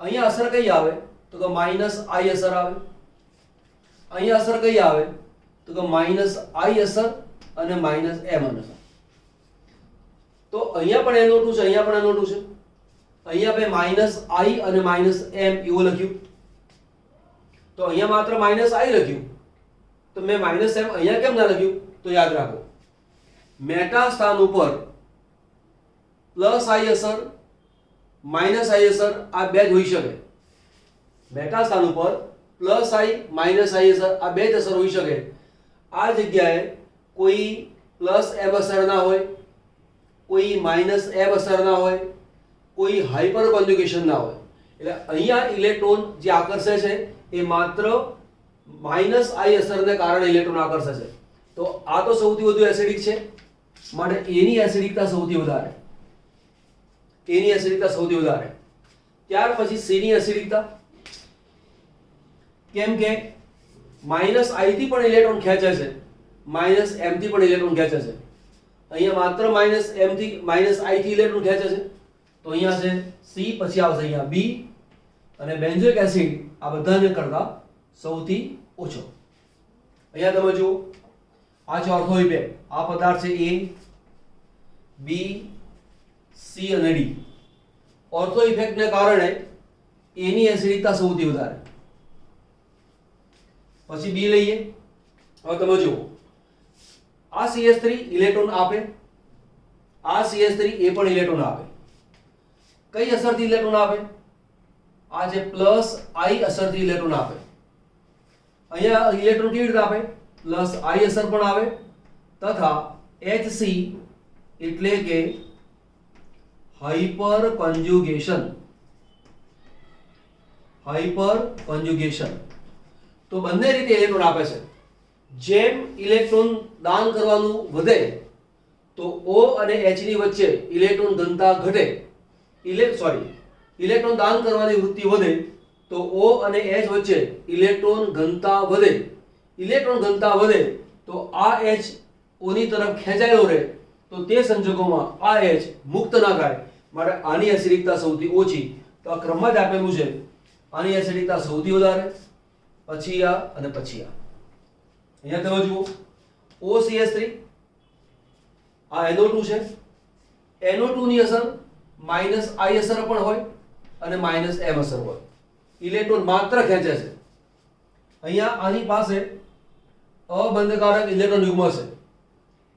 Speaker 1: અહીંયા અસર કઈ આવે તો કે માઇનસ આઈ અસર આવે. અહીંયા અસર કઈ આવે તો કે માઇનસ આઈ અસર અને માઇનસ એમ અસર. તો અહીંયા પણ NO2 છે, અહીંયા પણ NO2 છે. અહીંયા બે માઇનસ આઈ અને માઇનસ એમ એવું લખ્યું, તો અહીંયા માત્ર માઇનસ આઈ લખ્યું. તો મેં માઇનસ એમ અહીંયા કેમ ના લખ્યું? તો યાદ રાખો, મેટા સ્થાન ઉપર પ્લસ આઈ અસર માઇનસ આઈ અસર આ બે જ હોઈ શકે. મેટા સ્થાન ઉપર પ્લસ આઈ માઇનસ આઈ અસર આ બે જ અસર હોઈ શકે. આ જગ્યાએ કોઈ પ્લસ એમ અસર ના હોય, કોઈ માઇનસ એમ અસર ના હોય, કોઈ હાઇપર કોન્જ્યુગેશન ના હોય. એટલે અહીંયા ઇલેક્ટ્રોન જે આકર્ષે છે એ માત્ર માઇનસ આઈ અસરને કારણે ઇલેક્ટ્રોન આકર્ષે છે. તો આ તો સૌથી વધુ એસિડિક છે, માટે એની એસિડિકતા સૌથી વધારે. એની એસિડિકતા સૌથી વધારે. ત્યાર પછી સીની એસિડિકતા, કેમ કે માઇનસ આઈ થી પણ ઇલેક્ટ્રોન ખેંચે છે, માઇનસ એમ થી પણ ઇલેક્ટ્રોન ખેંચે છે. અહીંયા માત્ર માઇનસ એમ થી માઇનસ આઈ થી ઇલેક્ટ્રોન ખેંચે છે. તો અહીંયા છે સી, પછી આવશે અહીંયા બી, અને બેન્ઝોઇક એસિડ આ બધાને કરતા સૌથી ઓછો. અહીંયા તમે જુઓ, આ છે ઓર્થો ઇફેક્ટ. આ પદાર્થ છે A, B સી અને ડી. ઓર્થો ઇફેક્ટને કારણે એની એસિડિકતા સૌથી વધારે. પછી બી લઈએ. હવે તમે જુઓ, આ CH3 ઇલેક્ટ્રોન આપે, આ CH3 એ પણ ઇલેક્ટ્રોન આપે. કઈ અસરથી ઇલેક્ટ્રોન આપે? આ જે પ્લસ આઈ અસરથી ઇલેક્ટ્રોન આપે. અહીંયા ઇલેક્ટ્રોન કેવી રીતે આપે? પ્લસ આઈ અસર પણ આવે તથા HC એટલે કે હાઇપર કોન્જ્યુગેશન. હાઇપર કોન્જ્યુગેશન તો બંને રીતે ઇલેક્ટ્રોન આપે છે. જેમ ઇલેક્ટ્રોન દાન કરવાનું વધે તો O અને H ની વચ્ચે ઇલેક્ટ્રોન ઘનતા ઘટે. ઇલેક્ટ્રોન દાન કરવાની વૃત્તિ વધે તો O અને H વચ્ચે ઇલેક્ટ્રોન ઘનતા વધે. ઇલેક્ટ્રોન ઘનતા વધે તો આ H O ની તરફ ખેંચાયેલો રહે, તો તે સંજોગોમાં આ H મુક્ત ના થાય, માટે આની એસિડિકતા સૌથી ઓછી. તો આ ક્રમમાં જ આપેલું છે. આની એસિડિકતા સૌથી વધારે, પછી આ અને પછી આ. અહીંયા તમે જુઓ, OCH3 આ NO2 છે. NO2 ની અસર માઇનસ આઈ અસર પણ હોય અને માઇનસ એમ અસર હોય. ઇલેક્ટ્રોન માત્ર ખેંચે છે. અહીંયા આની પાસે અબંધકારક ઇલેક્ટ્રોન યુગ્મ છે.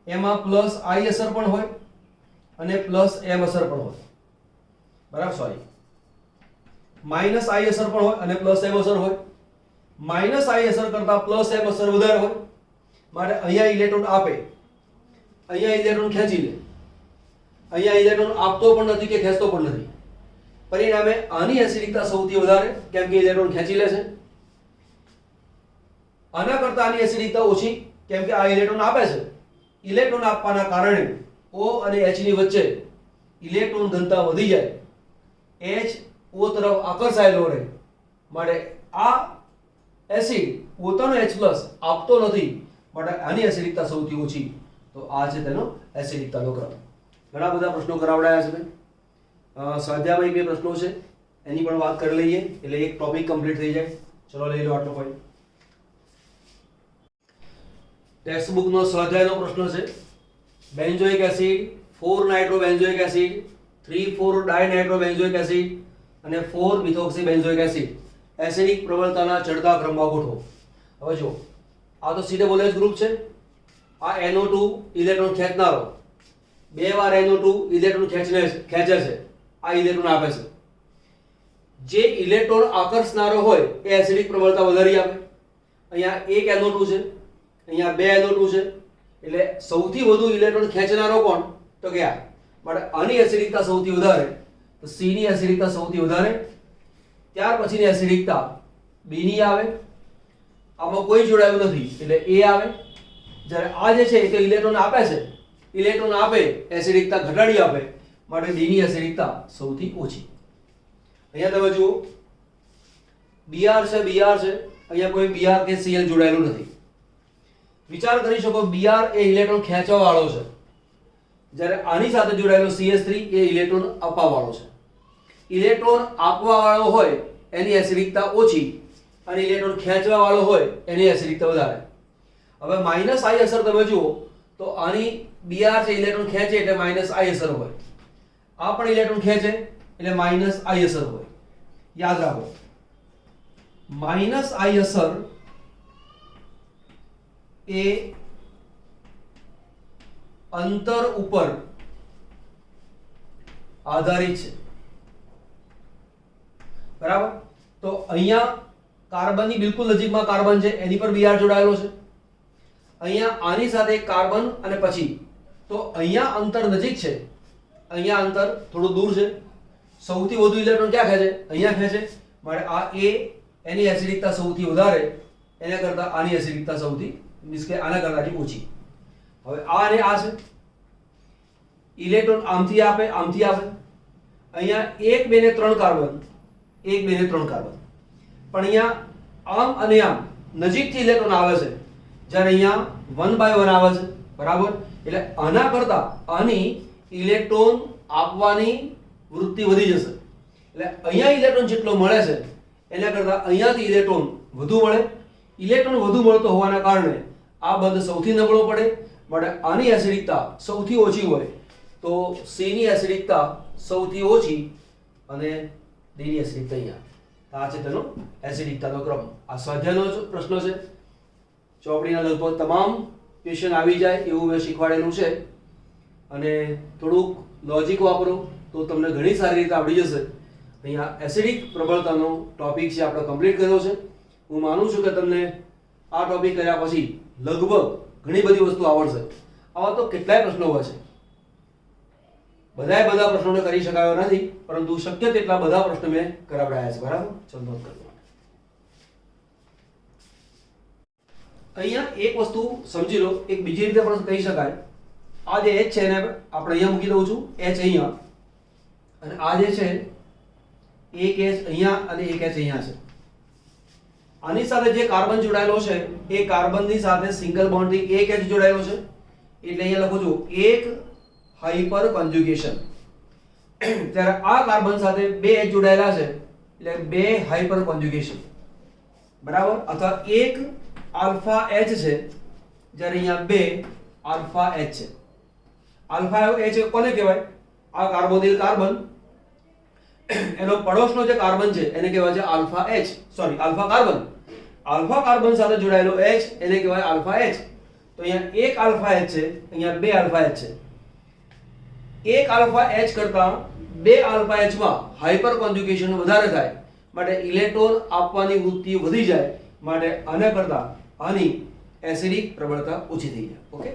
Speaker 1: એમાં પ્લસ આઈ અસર પણ હોય અને પ્લસ એમ અસર પણ હોય. બરાબર? માઇનસ આઈ અસર પણ હોય અને પ્લસ એમ અસર હોય. માઇનસ આઈ અસર કરતા પ્લસ એમ અસર વધારે હોય, માટે અહીંયા ઇલેક્ટ્રોન આપે, અહીંયા ઇલેક્ટ્રોન ખેંચી લે. અહીંયા ઇલેક્ટ્રોન આપતો પણ નથી કે ખેંચતો પણ નથી. પરિણામે આની એસિડિકતા સૌથી વધારે, કેમ કે ઇલેક્ટ્રોન ખેંચી લે છે. આના કરતા આની એસિડિકતા ઓછી, કેમ કે આ ઇલેક્ટ્રોન આપે છે. ઇલેક્ટ્રોન આપવાના કારણે O અને H ની વચ્ચે ઇલેક્ટ્રોન ઘનતા વધી જાય, H O તરફ આકર્ષાયેલો રહે, માટે આ એસિડ પોતાનો H+ આપતો નથી, માટે આની એસિડિકતા સૌથી ઓછી. તો આ છે તેનો એસિડિકતાનો ક્રમ. ઘણા બધા પ્રશ્નો કરાવડાયા છે. સ્વાધ્યાયમાં 2 પ્રશ્નો છે, એની પણ વાત કરી લઈએ એટલે એક ટોપિક કમ્પ્લીટ થઈ જાય. ચલો લઈ લો આટલો પોઈન્ટ. ટેક્સ્ટ બુક નો સ્વાધ્યાયનો પ્રશ્ન છે. Benzoic acid, 4 nitrobenzoic acid, 3,4 dinitrobenzoic acid અને 4 મિથોક્સી બેન્ઝોઇક એસિડ એસિડિક પ્રબળતાના ચડતા ક્રમમાં ગોઠવો. હવે જો, આ તો COOH ગ્રુપ છે. આ NO2 ઇલેક્ટ્રોન ખેંચનારો, 2 વાર NO2 ઇલેક્ટ્રોન ખેંચે છે. આ ઇલેક્ટ્રોન આપે છે. જે ઇલેક્ટ્રોન આકર્ષનારો હોય એ એસિડિક પ્રબળતા વધારી આપે. અહીંયા 1 NO2 છે, અહીંયા 2 NO2 છે, એટલે સૌથી વધુ ઇલેક્ટ્રોન ખેંચનારો કોણ? તો કે આ. માટે આની એસિડિકતા સૌથી વધારે, તો C ની એસિડિકતા સૌથી વધારે. ત્યાર પછીની એસિડિકતા B ની આવે. આમાં કોઈ જોડાયું નથી એટલે A આવે. જ્યારે આ જે છે એ તો ઇલેક્ટ્રોન આપે છે, ઇલેક્ટ્રોન આપે એસિડિકતા ઘટાડી આપે, માટે D ની એસિડિકતા સૌથી ઓછી. અહીંયા તમે જુઓ, Br છે, અહીંયા કોઈ Br કે Cl જોડાયેલું નથી. વિચાર કરી શકો, Br એ ઇલેક્ટ્રોન ખેંચવા વાળો છે, જ્યારે આની સાથે જોડાયેલો CH3 એ ઇલેક્ટ્રોન આપવા વાળો છે. ઇલેક્ટ્રોન આપવા વાળો હોય એની એસિડિકતા ઓછી અને ઇલેક્ટ્રોન ખેંચવા વાળો હોય એની એસિડિકતા વધારે. હવે માઇનસ આઈ અસર તમે જુઓ તો આની Br છે ઇલેક્ટ્રોન ખેંચે એટલે માઇનસ આઈ અસર હોય. આ પણ ઇલેક્ટ્રોન ખેંચે એટલે માઇનસ આઈ અસર હોય. યાદ રાખો, માઇનસ આઈ અસર એ અંતર ઉપર આધારિત છે. બરાબર? તો અહીંયા કાર્બનની બિલકુલ નજીકમાં કાર્બન છે, એની પર Br જોડાયેલો છે. અહીંયા આની સાથે કાર્બન અને પછી, તો અહીંયા અંતર નજીક છે, અહીંયા અંતર થોડું દૂર છે. સૌથી વધુ ઇલેક્ટ્રોન ક્યાં ખેંચે? અહીંયા ખેંચે, માટે આ A એની એસિડિકતા સૌથી વધારે, એના કરતા આની એસિડિકતા સૌથી મીન્સ કે આના કરતાથી ઓછી. હવે આ અને આ છે, ઇલેક્ટ્રોન આમથી આપે, આમથી આપે. અહીંયા 1 2 ને 3 કાર્બન, 1 2 ને 3 કાર્બન, પણ અહીંયા આમ અને આમ નજીકથી ઇલેક્ટ્રોન આવે છે, જ્યારે અહીંયા 1 by 1 આવે છે. બરાબર? એટલે આના કરતા આની ઇલેક્ટ્રોન આપવાની વૃત્તિ વધી જશે. એટલે અહીંયા ઇલેક્ટ્રોન જેટલો મળે છે એના કરતા અહીંયાથી ઇલેક્ટ્રોન વધુ મળે. ઇલેક્ટ્રોન વધુ મળતો હોવાના કારણે આ બંધ સૌથી નબળો પડે, માટે આની એસિડિકતા સૌથી ઓછી હોય. તો C ની એસિડિકતા સૌથી ઓછી અને D ની એસિડિકતા અહીંયા. આ છે તેનો એસિડિકતાનો ક્રમ. આ સ્વાધ્યાયનો જ પ્રશ્ન છે. ચોપડીના લગભગ તમામ ક્વેશ્ચન આવી જાય એવું મેં શીખવાડેલું છે અને થોડુંક લોજિક વાપરો તો તમને ઘણી સારી રીતે આવડી જશે. અહીંયા એસિડિક પ્રબળતાનો ટોપિક છે આપણે કમ્પ્લીટ કર્યો છે. હું માનું છું કે તમને આ ટોપિક કર્યા પછી લગભગ ઘણી બધી વસ્તુ આવડશે. આવા તો કેટલાય પ્રશ્નો હોય છે, બધા પ્રશ્નોને કરી શકાયો નથી, પરંતુ શક્ય તેટલા બધા પ્રશ્નો મેં કરાવડાયા છે. બરાબર, ચલો નોંધ કરો. અહીંયા એક વસ્તુ સમજી લો, એક બીજી રીતે પણ કહી શકાય. આ જે H છે એને આપણે અહીંયા મૂકી દઉં છું, H અહીંયા, અને આ જે છે એક H અહીંયા અને એક H અહીંયા છે. આની સાથે જે કાર્બન જોડાયેલો છે એ કાર્બનની સાથે સિંગલ બોન્ડથી એક H જોડાયેલો છે, એટલે અહીંયા લખું છું એક હાઇપર કોન્જ્યુગેશન. ત્યારે આ કાર્બન સાથે બે H જોડાયેલા છે એટલે બે હાઇપર કોન્જ્યુગેશન. બરાબર, અથવા એક આલ્ફા H છે જ્યારે અહીંયા બે આલ્ફા H છે. આલ્ફા H કોને કહેવાય? આ કાર્બોનિલ કાર્બન, એનો પડોશનો જે કાર્બન છે એને કહેવાય છે alpha H, sorry alpha carbon. Alpha carbon સાથે જોડાયેલો H એને કહેવાય આલ્ફા H. તો અહીંયા એક આલ્ફા H છે, અહીંયા બે આલ્ફા H છે. એક આલ્ફા H કરતા બે આલ્ફા H માં હાઇપર કોન્જ્યુગેશન વધારે થાય, માટે ઇલેક્ટ્રોન આપવાની વૃત્તિ વધી જાય, માટે આના કરતા આની એસિડિક પ્રબળતા ઓછી થઈ જાય. ઓકે.